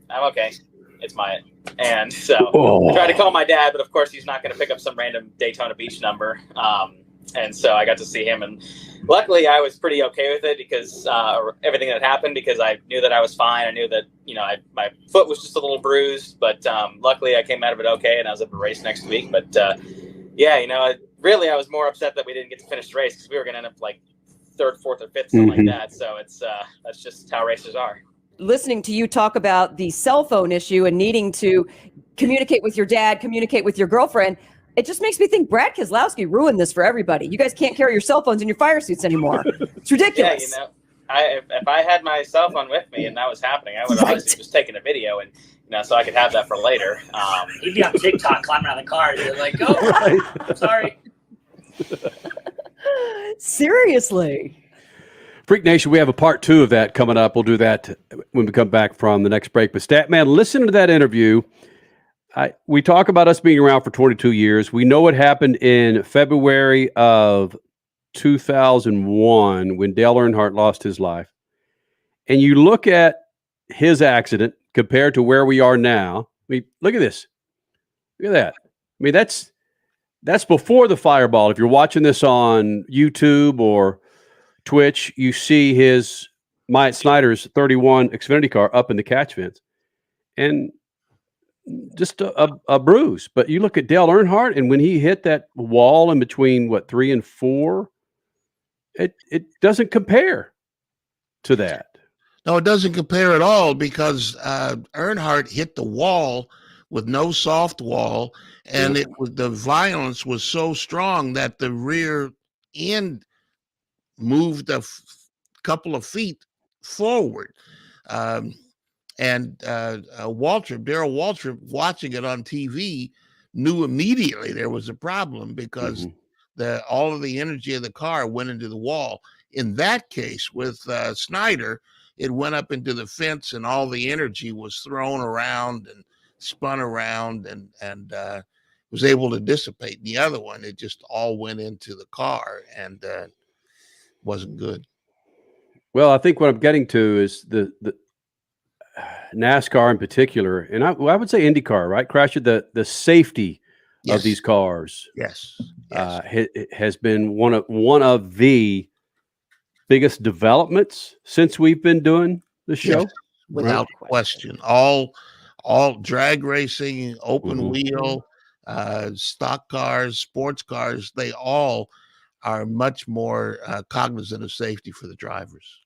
I'm okay. It's Myatt. And so I tried to call my dad, but of course he's not going to pick up some random Daytona Beach number. And so I got to see him, and luckily I was pretty okay with it because everything that happened, because I knew that I was fine. I knew that, my foot was just a little bruised, but luckily I came out of it okay, and I was able to race next week. But really I was more upset that we didn't get to finish the race because we were going to end up like third, fourth, or fifth, something like that. So it's that's just how racers are. Listening to you talk about the cell phone issue and needing to communicate with your dad, communicate with your girlfriend, it just makes me think Brad Keselowski ruined this for everybody. You guys can't carry your cell phones in your fire suits anymore. It's ridiculous. Yeah, if I had my cell phone with me and that was happening, I would have obviously just taken a video and so I could have that for later. He'd be on TikTok climbing around the car and be like, "Oh, I'm sorry." Seriously. Freak Nation, we have a part 2 of that coming up. We'll do that when we come back from the next break. But Statman, listen to that interview. We talk about us being around for 22 years. We know what happened in February of 2001 when Dale Earnhardt lost his life. And you look at his accident compared to where we are now. I mean, look at this. Look at that. I mean, that's before the fireball. If you're watching this on YouTube or Twitch, you see his Myatt Snider's 31 Xfinity car up in the catch fence. And just a bruise. But you look at Dale Earnhardt, and when he hit that wall in between 3 and 4, it doesn't compare to that. No, it doesn't compare at all because Earnhardt hit the wall with no soft wall, and the violence was so strong that the rear end moved a couple of feet forward. And Darrell Waltrip, watching it on TV, knew immediately there was a problem because all of the energy of the car went into the wall. In that case, with Snider, it went up into the fence, and all the energy was thrown around and spun around and was able to dissipate. In the other one, it just all went into the car and wasn't good. Well, I think what I'm getting to is the NASCAR in particular, and I would say IndyCar, right? Crasher, the safety of these cars, has been one of the biggest developments since we've been doing the show. Yes, without question. All drag racing, open wheel, stock cars, sports cars, they all are much more cognizant of safety for the drivers.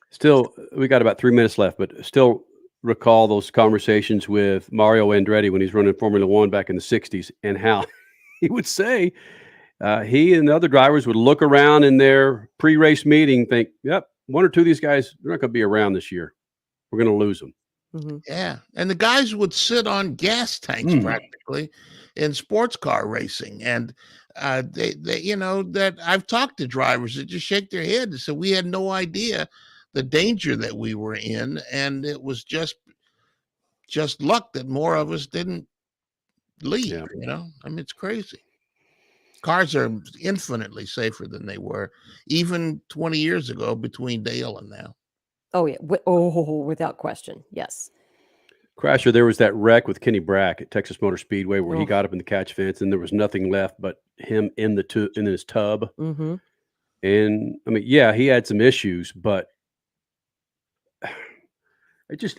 Still, we got about 3 minutes left, but still recall those conversations with Mario Andretti when he's running Formula One back in the 60s, and how he would say he and the other drivers would look around in their pre-race meeting, think, yep, 1 or 2 of these guys, they're not going to be around this year. We're going to lose them. Yeah. And the guys would sit on gas tanks practically in sports car racing. And they, you know, that I've talked to drivers that just shake their head and say we had no idea the danger that we were in, and it was just luck that more of us didn't leave. Yeah. You know, I mean, it's crazy. Cars are infinitely safer than they were even 20 years ago between Dale and now. Oh yeah, without question, yes. Crasher, there was that wreck with Kenny Brack at Texas Motor Speedway where he got up in the catch fence and there was nothing left but him in his tub. Mm-hmm. And I mean, yeah, he had some issues, but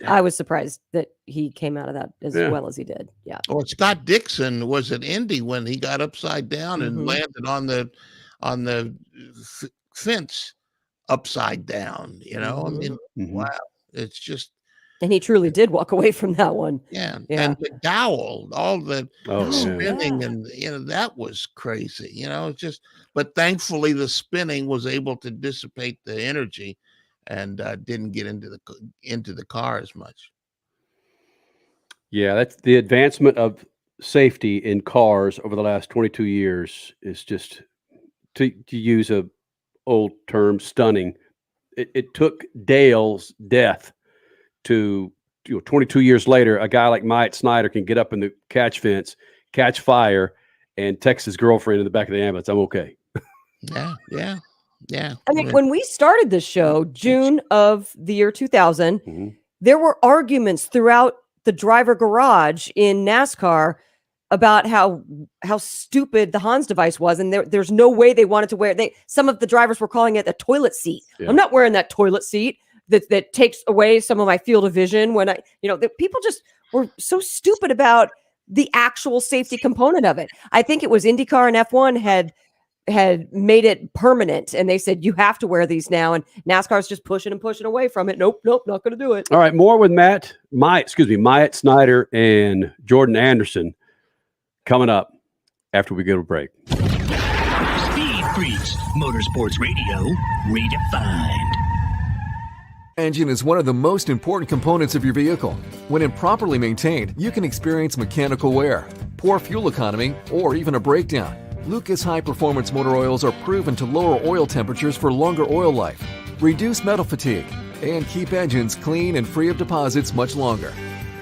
I was surprised that he came out of that as well as he did. Yeah. Or Scott Dixon was at Indy when he got upside down and landed on the fence upside down. You know, I mean, wow, it's just. And he truly did walk away from that one. Yeah. And McDowell, all the spinning and, you know, that was crazy. You know, it's just, but thankfully the spinning was able to dissipate the energy and didn't get into the car as much. Yeah, that's the advancement of safety in cars over the last 22 years is just, to use a old term, stunning. It took Dale's death to, 22 years later, a guy like Myatt Snider can get up in the catch fence, catch fire, and text his girlfriend in the back of the ambulance, "I'm okay." Yeah. I mean, when we started this show, June of the year 2000, there were arguments throughout the driver garage in NASCAR about how stupid the Hans device was, and there's no way they wanted to wear it. Some of the drivers were calling it a toilet seat. I'm not wearing that toilet seat that takes away some of my field of vision when people just were so stupid about the actual safety component of it. I think it was IndyCar and F1 had made it permanent, and they said you have to wear these now, and NASCAR's just pushing away from it. Nope, not going to do it. All right, more with Myatt Snider and Jordan Anderson coming up after we go to break. Speed Freaks, Motorsports Radio, redefined. Engine is one of the most important components of your vehicle. When improperly maintained, you can experience mechanical wear, poor fuel economy, or even a breakdown. Lucas High Performance Motor Oils are proven to lower oil temperatures for longer oil life, reduce metal fatigue, and keep engines clean and free of deposits much longer.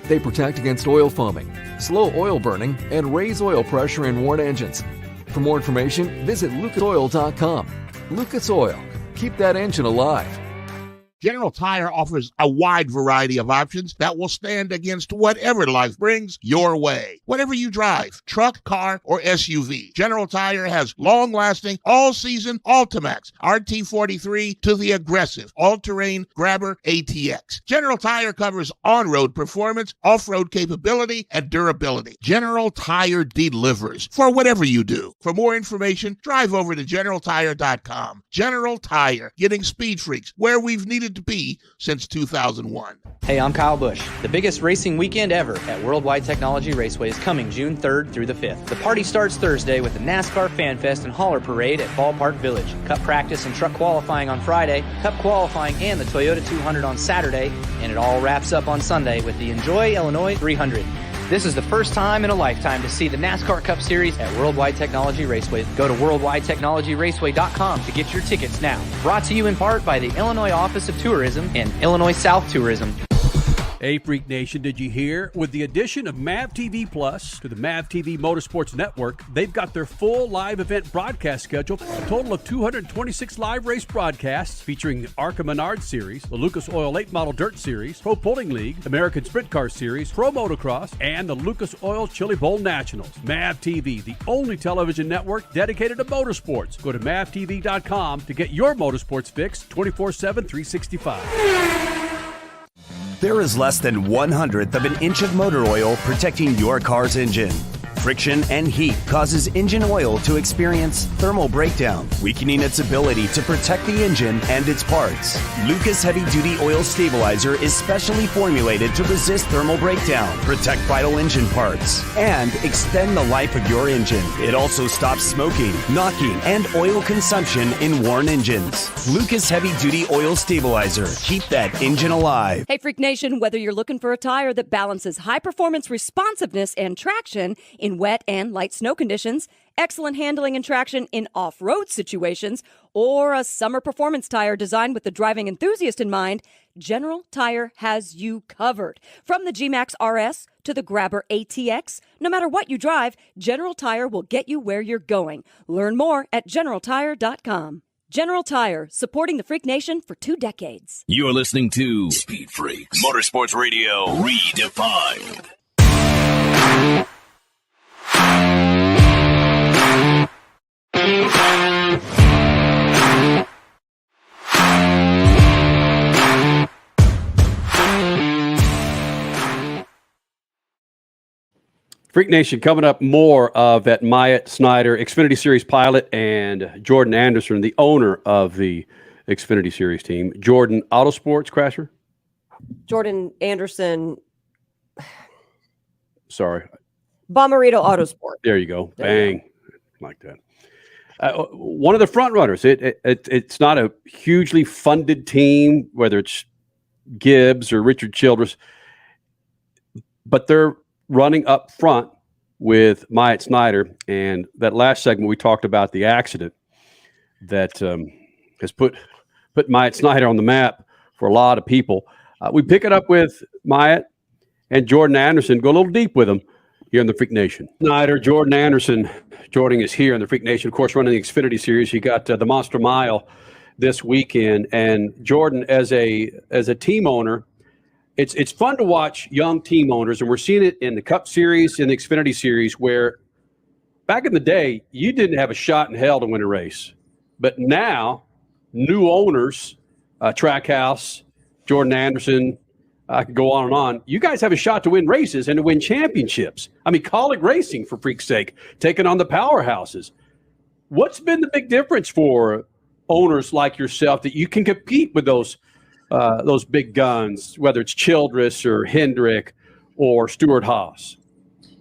They protect against oil foaming, slow oil burning, and raise oil pressure in worn engines. For more information, visit lucasoil.com. Lucas Oil. Keep that engine alive. General Tire offers a wide variety of options that will stand against whatever life brings your way. Whatever you drive, truck, car, or SUV, General Tire has long-lasting, all-season Ultimax RT43 to the aggressive all-terrain Grabber ATX. General Tire covers on-road performance, off-road capability, and durability. General Tire delivers for whatever you do. For more information, drive over to GeneralTire.com. General Tire, getting Speed Freaks where we've needed to be since 2001. Hey, I'm Kyle Busch. The biggest racing weekend ever at Worldwide Technology Raceway is coming June 3rd through the 5th. The party starts Thursday with the NASCAR Fan Fest and Hauler Parade at Ballpark Village. Cup practice and truck qualifying on Friday, Cup qualifying and the Toyota 200 on Saturday, and it all wraps up on Sunday with the Enjoy Illinois 300. This is the first time in a lifetime to see the NASCAR Cup Series at Worldwide Technology Raceway. Go to worldwidetechnologyraceway.com to get your tickets now. Brought to you in part by the Illinois Office of Tourism and Illinois South Tourism. Hey, Freak Nation, did you hear? With the addition of MAV TV Plus to the MAV TV Motorsports Network, they've got their full live event broadcast schedule, a total of 226 live race broadcasts featuring the ARCA Menard Series, the Lucas Oil Late Model Dirt Series, Pro Pulling League, American Sprint Car Series, Pro Motocross, and the Lucas Oil Chili Bowl Nationals. MAV TV, the only television network dedicated to motorsports. Go to mavtv.com to get your motorsports fix 24/7, 365. There is less than 1/100th of an inch of motor oil protecting your car's engine. Friction and heat causes engine oil to experience thermal breakdown, weakening its ability to protect the engine and its parts. Lucas Heavy Duty Oil Stabilizer is specially formulated to resist thermal breakdown, protect vital engine parts, and extend the life of your engine. It also stops smoking, knocking, and oil consumption in worn engines. Lucas Heavy Duty Oil Stabilizer. Keep that engine alive. Hey, Freak Nation, whether you're looking for a tire that balances high performance responsiveness and traction in wet and light snow conditions, excellent handling and traction in off-road situations, or a summer performance tire designed with the driving enthusiast in mind, General Tire has you covered. From the G-Max RS to the Grabber ATX, no matter what you drive, General Tire will get you where you're going. Learn more at GeneralTire.com. General Tire, supporting the Freak Nation for 2 decades. You're listening to Speed Freaks Motorsports Radio Redefined. Freak Nation, coming up, more of that Myatt Snider Xfinity Series pilot and Jordan Anderson, the owner of the Xfinity Series team. Jordan Autosports, Crasher? Jordan Anderson. Sorry. Bommarito Autosport. There you go. Bang. Like that. One of the front runners. It's not a hugely funded team, whether it's Gibbs or Richard Childress, but they're running up front with Myatt Snider. And that last segment, we talked about the accident that has put Myatt Snider on the map for a lot of people. We pick it up with Myatt and Jordan Anderson, go a little deep with them here in the Freak Nation. Snider, Jordan Anderson joining us here in the Freak Nation, of course, running the Xfinity Series. You got the Monster Mile this weekend. And Jordan, as a team owner, it's fun to watch young team owners, and we're seeing it in the Cup Series, in the Xfinity Series, where back in the day, you didn't have a shot in hell to win a race. But now, new owners, Trackhouse, Jordan Anderson, I could go on and on. You guys have a shot to win races and to win championships. I mean, Colleague Racing, for freak's sake, taking on the powerhouses. What's been the big difference for owners like yourself that you can compete with those big guns, whether it's Childress or Hendrick or Stuart Haas?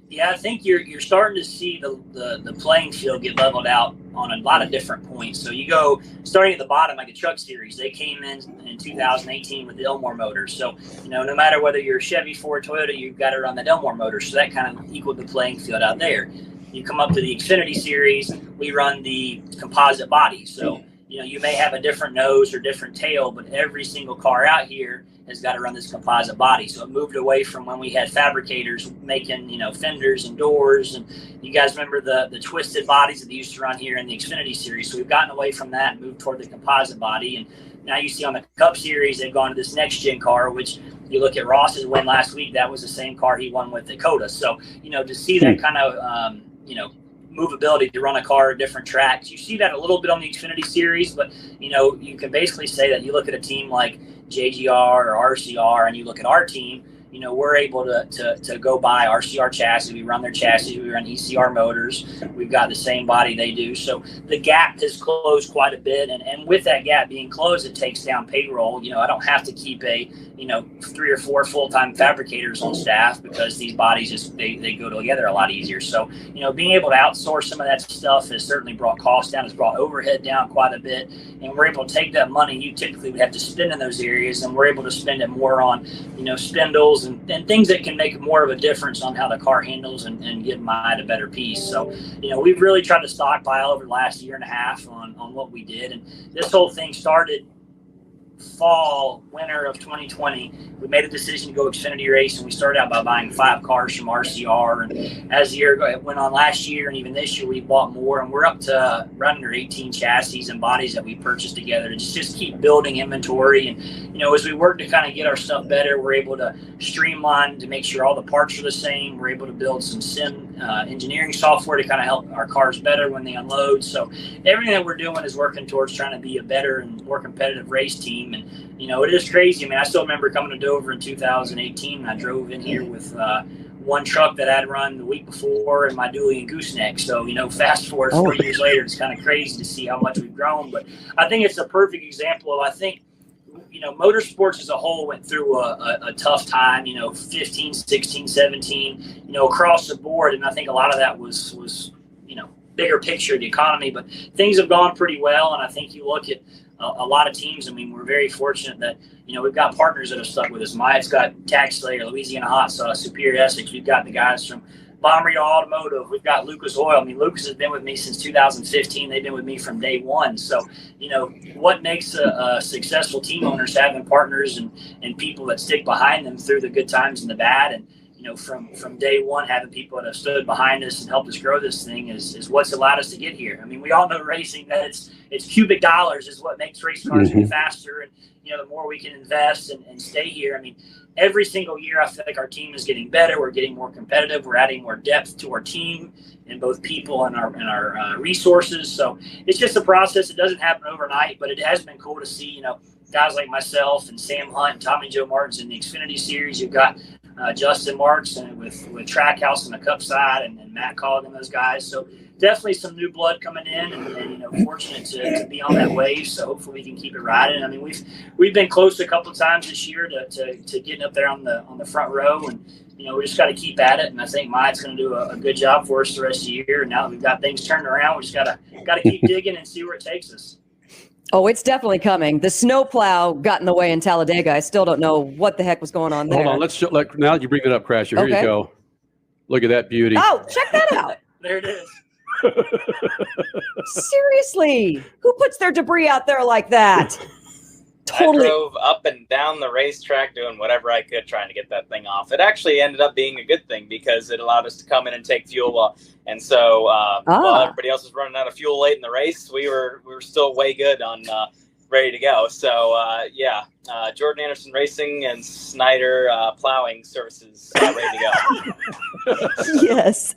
Yeah, I think you're starting to see the playing field get leveled out on a lot of different points. So you go starting at the bottom, like a Truck Series. They came in 2018 with the Elmore motors. So, no matter whether you're Chevy, Ford, Toyota, you've got to run the Elmore motors. So that kind of equaled the playing field out there. You come up to the Xfinity Series, we run the composite body. So, you may have a different nose or different tail, but every single car out here has got to run this composite body. So it moved away from when we had fabricators making, fenders and doors. And you guys remember the twisted bodies that they used to run here in the Xfinity Series. So we've gotten away from that and moved toward the composite body. And now you see on the Cup Series, they've gone to this next-gen car, which you look at Ross's win last week, that was the same car he won with Dakota. So, to see that kind of, movability to run a car at different tracks. You see that a little bit on the Xfinity Series, but you can basically say that you look at a team like JGR or RCR and you look at our team, we're able to go by RCR chassis. We run their chassis. We run ECR motors. We've got the same body they do. So the gap has closed quite a bit. And with that gap being closed, it takes down payroll. I don't have to keep 3 or 4 full-time fabricators on staff because these bodies they go together a lot easier. So, being able to outsource some of that stuff has certainly brought costs down, has brought overhead down quite a bit. And we're able to take that money you typically would have to spend in those areas, and we're able to spend it more on, spindles and things that can make more of a difference on how the car handles and give Myatt a better piece. So, we've really tried to stockpile over the last year and a half on what we did. And this whole thing started winter of 2020. We made a decision to go Xfinity race, and we started out by buying 5 cars from RCR. And as the year went on last year and even this year, we bought more, and we're up to right under 18 chassis and bodies that we purchased together to just keep building inventory. And as we work to kind of get our stuff better, we're able to streamline to make sure all the parts are the same. We're able to build some sim engineering software to kind of help our cars better when they unload. So everything that we're doing is working towards trying to be a better and more competitive race team. And it is crazy. I mean, I still remember coming to Dover in 2018, and I drove in here with one truck that I'd run the week before and my dually and gooseneck. So, fast forward 4 years later, it's kind of crazy to see how much we've grown. But I think it's a perfect example of, motorsports as a whole went through a tough time, 15, 16, 17, across the board. And I think a lot of that was bigger picture of the economy, but things have gone pretty well. And I think you look at a lot of teams. I mean, we're very fortunate that, we've got partners that have stuck with us. Myatt's got Tax Slayer, Louisiana Hot Sauce, Superior Essex. We've got the guys from Bombery Automotive. We've got Lucas Oil. I mean, Lucas has been with me since 2015. They've been with me from day one. So, you know, what makes a successful team owners having partners and people that stick behind them through the good times and the bad. And, you know, from day one, having people that have stood behind us and helped us grow this thing is what's allowed us to get here. I mean, we all know racing that it's cubic dollars is what makes race cars go faster. And, you know, the more we can invest and stay here. I mean, every single year, I feel like our team is getting better. We're getting more competitive. We're adding more depth to our team in both people and our resources. So it's just a process. It doesn't happen overnight, but it has been cool to see, you know, guys like myself and Sam Hunt and Tommy Joe Martins in the Xfinity series. You've got Justin Marks and with Trackhouse on the Cup side and Matt Colligan, those guys. So definitely some new blood coming in, and you know, fortunate to be on that wave. So hopefully we can keep it riding. I mean, we've been close a couple of times this year to getting up there on the front row, and you know, we just got to keep at it. And I think Myatt's going to do a good job for us the rest of the year. And now that we've got things turned around, we just got to keep digging and see where it takes us. Oh, it's definitely coming. The snowplow got in the way in Talladega. I still don't know what the heck was going on there. Hold on. Now that you bring it up, Crasher, here you go. Look at that beauty. Oh, check that out. There it is. Seriously, who puts their debris out there like that? Totally. I drove up and down the racetrack doing whatever I could trying to get that thing off. It actually ended up being a good thing because it allowed us to come in and take fuel while everybody else was running out of fuel late in the race, we were still way good on ready to go. So Jordan Anderson Racing and Snider Plowing Services ready to go. Yes.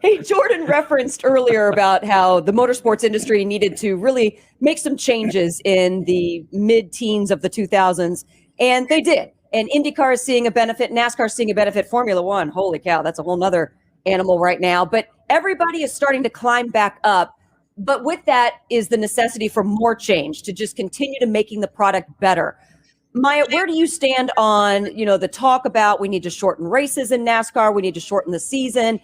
Hey, Jordan referenced earlier about how the motorsports industry needed to really make some changes in the mid-teens of the 2000s, and they did. And IndyCar is seeing a benefit, NASCAR is seeing a benefit, Formula One, holy cow, that's a whole nother animal right now. But everybody is starting to climb back up. But with that is the necessity for more change to just continue to making the product better. Myatt, where do you stand on, you know, the talk about we need to shorten races in NASCAR, we need to shorten the season?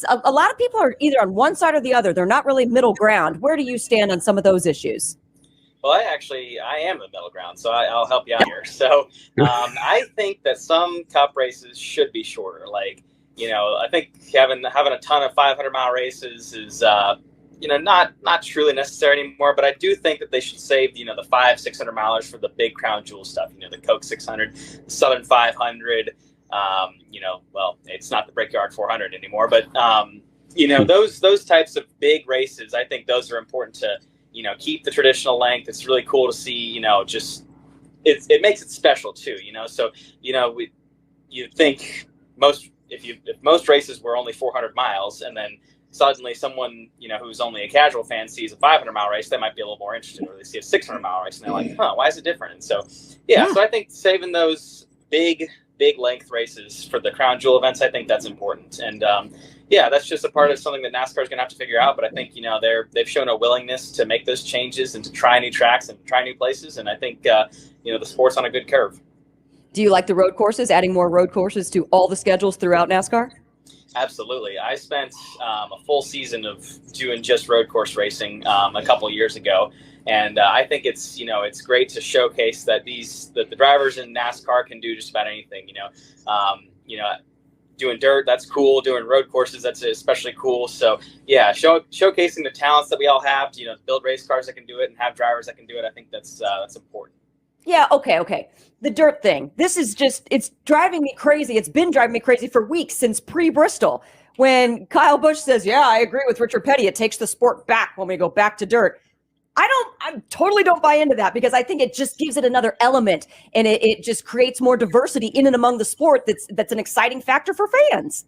A lot of people are either on one side or the other. They're not really middle ground. Where do you stand on some of those issues? Well, I am the middle ground, so I'll help you out here. So I think that some Cup races should be shorter. Like, you know, I think having a ton of 500-mile races is not truly necessary anymore, but I do think that they should save, you know, the 500-600 milers for the big crown jewel stuff, you know, the Coke 600, the Southern 500, it's not the Brickyard 400 anymore, but, those types of big races, I think those are important to, you know, keep the traditional length. It's really cool to see, you know, just, it makes it special too, you know, so, you know, you think if most races were only 400 miles and then suddenly someone, you know, who's only a casual fan sees a 500-mile race, they might be a little more interested, or they see a 600-mile race and they're like, why is it different? And so, so I think saving those big length races for the crown jewel events, I think that's important. And that's just a part of something that NASCAR is going to have to figure out. But I think, you know, they've shown a willingness to make those changes and to try new tracks and try new places. And I think, the sport's on a good curve. Do you like the road courses, adding more road courses to all the schedules throughout NASCAR? Absolutely. I spent a full season of doing just road course racing a couple years ago. And I think it's great to showcase that the drivers in NASCAR can do just about anything, doing dirt, that's cool. Doing road courses, that's especially cool. So showcasing the talents that we all have, to build race cars that can do it and have drivers that can do it. I think that's important. Yeah. Okay. The dirt thing. This is it's driving me crazy. It's been driving me crazy for weeks since pre-Bristol. When Kyle Busch says, yeah, I agree with Richard Petty. It takes the sport back when we go back to dirt. I totally don't buy into that, because I think it just gives it another element, and it just creates more diversity in and among the sport. That's an exciting factor for fans.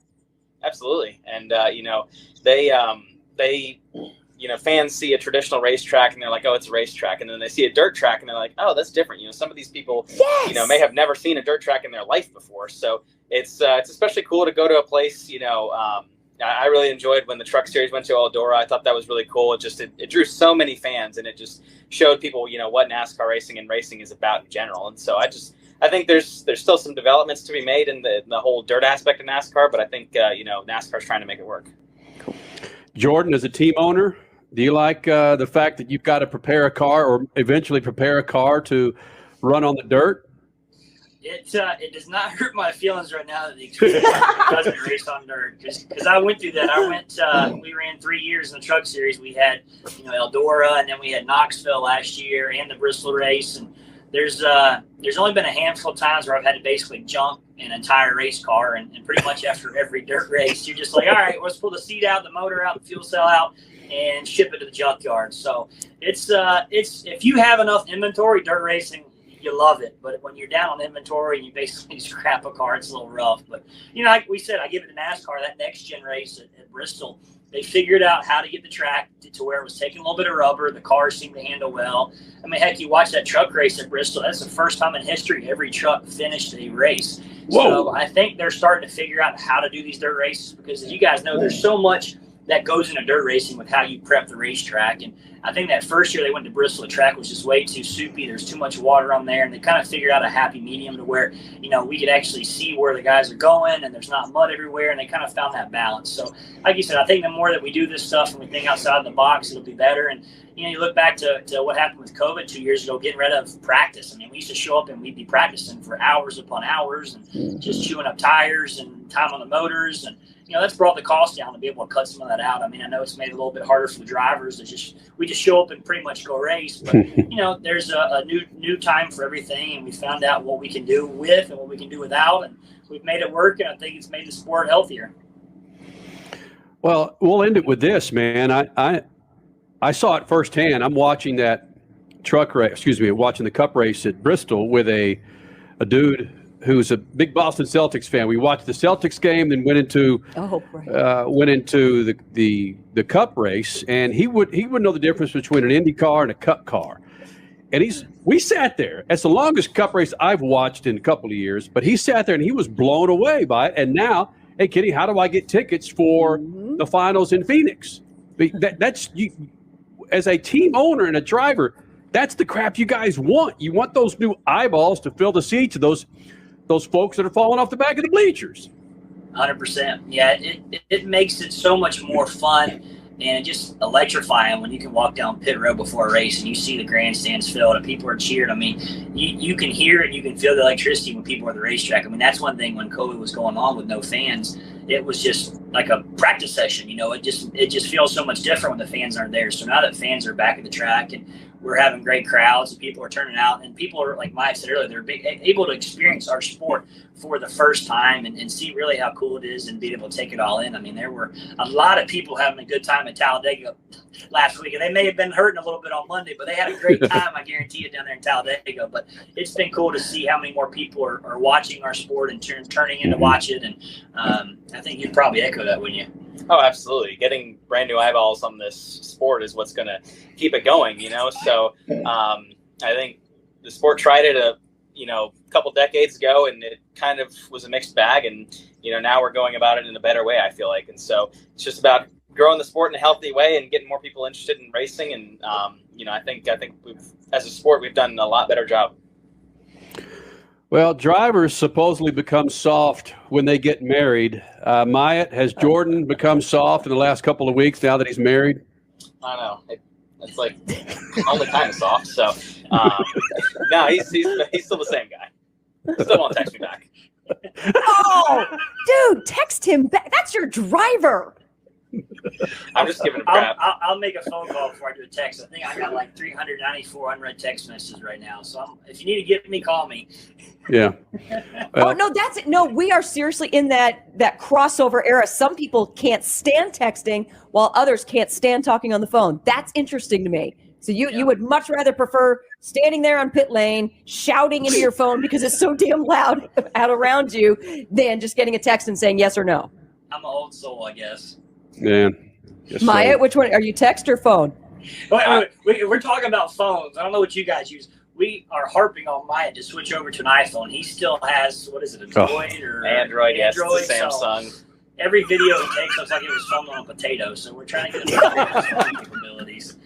Absolutely. And, fans see a traditional racetrack and they're like, oh, it's a racetrack. And then they see a dirt track and they're like, oh, that's different. Some of these people, may have never seen a dirt track in their life before. So it's especially cool to go to a place, I really enjoyed when the Truck Series went to Eldora. I thought that was really cool. It drew so many fans, and it just showed people, what NASCAR racing and racing is about in general. And so I think there's still some developments to be made in the whole dirt aspect of NASCAR, but I think, NASCAR's trying to make it work. Cool. Jordan, as a team owner, do you like the fact that you've got to prepare a car or eventually prepare a car to run on the dirt? It does not hurt my feelings right now that the Xfinity doesn't race on dirt, because I went through that. We ran 3 years in the Truck Series. We had Eldora, and then we had Knoxville last year and the Bristol race. And there's only been a handful of times where I've had to basically jump an entire race car, and pretty much after every dirt race, you're just like, all right, let's pull the seat out, the motor out, the fuel cell out, and ship it to the junkyard. So it's if you have enough inventory, dirt racing, you love it. But when you're down on inventory and you basically scrap a car, it's a little rough. But like we said, I give it to NASCAR. That next gen race at Bristol, they figured out how to get the track to where it was taking a little bit of rubber. The cars seemed to handle well. I mean, heck, you watch that truck race at Bristol. That's the first time in history every truck finished a race. Whoa. So I think they're starting to figure out how to do these dirt races, because as you guys know, there's so much that goes into dirt racing with how you prep the racetrack. And I think that first year they went to Bristol, the track was just way too soupy. There's too much water on there, and they kind of figured out a happy medium to where, we could actually see where the guys are going, and there's not mud everywhere, and they kind of found that balance. So like you said, I think the more that we do this stuff and we think outside the box, it'll be better. And you look back to what happened with COVID 2 years ago, getting rid of practice. I mean, we used to show up and we'd be practicing for hours upon hours and just chewing up tires and time on the motors. And, that's brought the cost down to be able to cut some of that out. I mean, I know it's made it a little bit harder for the drivers to we just show up and pretty much go race. But, there's a new time for everything. And we found out what we can do with and what we can do without. And we've made it work. And I think it's made the sport healthier. Well, we'll end it with this, man. I saw it firsthand. I'm watching that watching the Cup race at Bristol with a dude who's a big Boston Celtics fan. We watched the Celtics game, then went into the Cup race, and he would know the difference between an IndyCar and a Cup car. And we sat there. It's the longest Cup race I've watched in a couple of years, but he sat there and he was blown away by it. And now, hey, Kenny, how do I get tickets for the finals in Phoenix? That's you. As a team owner and a driver, that's the crap you guys want. You want those new eyeballs to fill the seats of those folks that are falling off the back of the bleachers. 100%. Yeah, it makes it so much more fun and just electrifying when you can walk down pit road before a race and you see the grandstands filled and people are cheering. I mean, you can hear it, you can feel the electricity when people are at the racetrack. I mean, that's one thing when COVID was going on with no fans. It was just like a practice session, it just feels so much different when the fans aren't there. So now that fans are back at the track and we're having great crowds and people are turning out and people are, like Mike said earlier, they're able to experience our sport for the first time and see really how cool it is and be able to take it all in. I mean, there were a lot of people having a good time at Talladega last week, and they may have been hurting a little bit on Monday, but they had a great time, I guarantee you, down there in Talladega. But it's been cool to see how many more people are watching our sport and turning in to watch it. And I think you'd probably echo that, wouldn't you? Oh, absolutely. Getting brand new eyeballs on this sport is what's going to keep it going, So I think the sport tried it a couple decades ago, and it kind of was a mixed bag. And, now we're going about it in a better way, I feel like. And so it's just about growing the sport in a healthy way and getting more people interested in racing. And, I think as a sport, we've done a lot better job. Well, drivers supposedly become soft when they get married. Myatt, has Jordan become soft in the last couple of weeks now that he's married? I don't know. It's like only kind of soft. So, no, he's still the same guy. Still won't text me back. Oh, dude, text him back. That's your driver. I'm just giving him crap. I'll make a phone call before I do a text. I think I got like 394 unread text messages right now. So if you need to get me, call me. Yeah. Well, no, that's it. No, we are seriously in that crossover era. Some people can't stand texting while others can't stand talking on the phone. That's interesting to me. So you would much rather prefer standing there on pit lane, shouting into your phone because it's so damn loud out around you than just getting a text and saying yes or no. I'm an old soul, I guess. Man. Myatt, which one? Are you text or phone? Wait, we're talking about phones. I don't know what you guys use. We are harping on Myatt to switch over to an iPhone. He still has, what is it, a Droid or Android? Yes, it's the Samsung. So every video he takes looks like it was filmed on a potato. So we're trying to get his phone capabilities.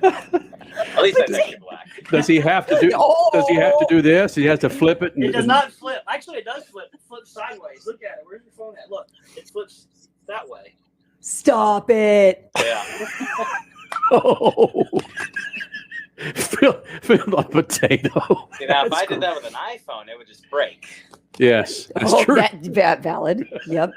At least I think black. Does he have to do? Does he have to do this? He has to flip it. It does not flip. Actually, it does flip. It flips sideways. Look at it. Where's your phone at? Look, it flips that way. Stop it. Yeah. Oh. filled on potato. See, now, if I did that with an iPhone, it would just break. Yes, that's true. That valid. Yep.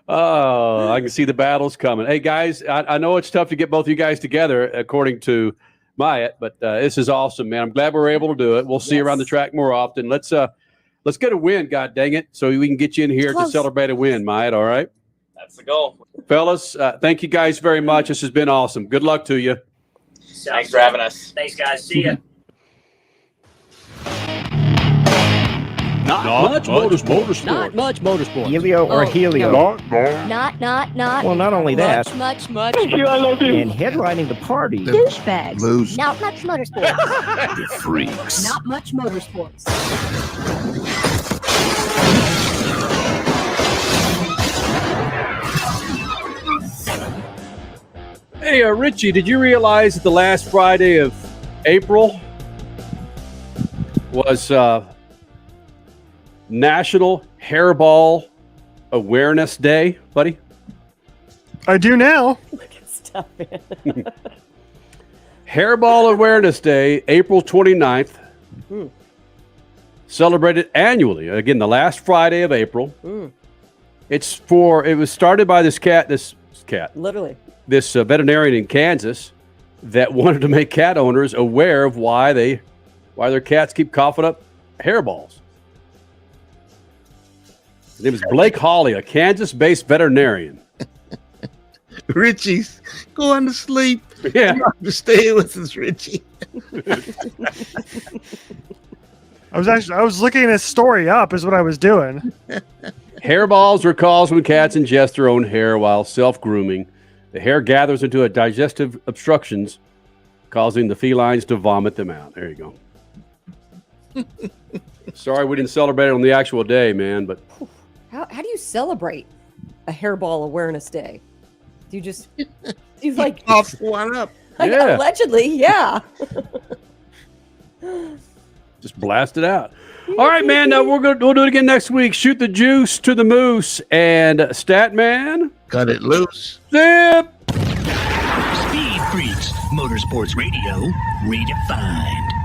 Oh, I can see the battles coming. Hey, guys, I know it's tough to get both of you guys together, according to Myatt, but this is awesome, man. I'm glad we were able to do it. We'll see you around the track more often. Let's get a win, God dang it, so we can get you in here to celebrate a win, Myatt, all right? That's the goal. Fellas, thank you guys very much. This has been awesome. Good luck to you. Thanks for having us. Thanks, guys. See ya. Not much motorsport. Not much motorsport. Helio or Helio? Not. Well, not only that. Much. Thank you, I love you. And headlining the party. Douchebags. Lose. Not much motorsports. The Freaks. Not much motorsports. Hey, Richie, did you realize that the last Friday of April was National Hairball Awareness Day, buddy? I do now. Stop it. Hairball Awareness Day, April 29th. Celebrated annually. Again, the last Friday of April. It was started by this cat. Literally. This veterinarian in Kansas that wanted to make cat owners aware of why their cats keep coughing up hairballs. His name is Blake Hawley, a Kansas-based veterinarian. Richie's going to sleep. Yeah. Stay with us, Richie. I was looking this story up is what I was doing. Hairballs are caused when cats ingest their own hair while self-grooming. The hair gathers into a digestive obstructions, causing the felines to vomit them out. There you go. Sorry we didn't celebrate it on the actual day, man, but How do you celebrate a Hairball Awareness Day? Do you like off one up? Yeah. Allegedly, yeah. just blast it out. All right, man. We'll do it again next week. Shoot the juice to the moose and Statman. Cut it loose. Zip. Speed Freaks, Motorsports Radio, redefined.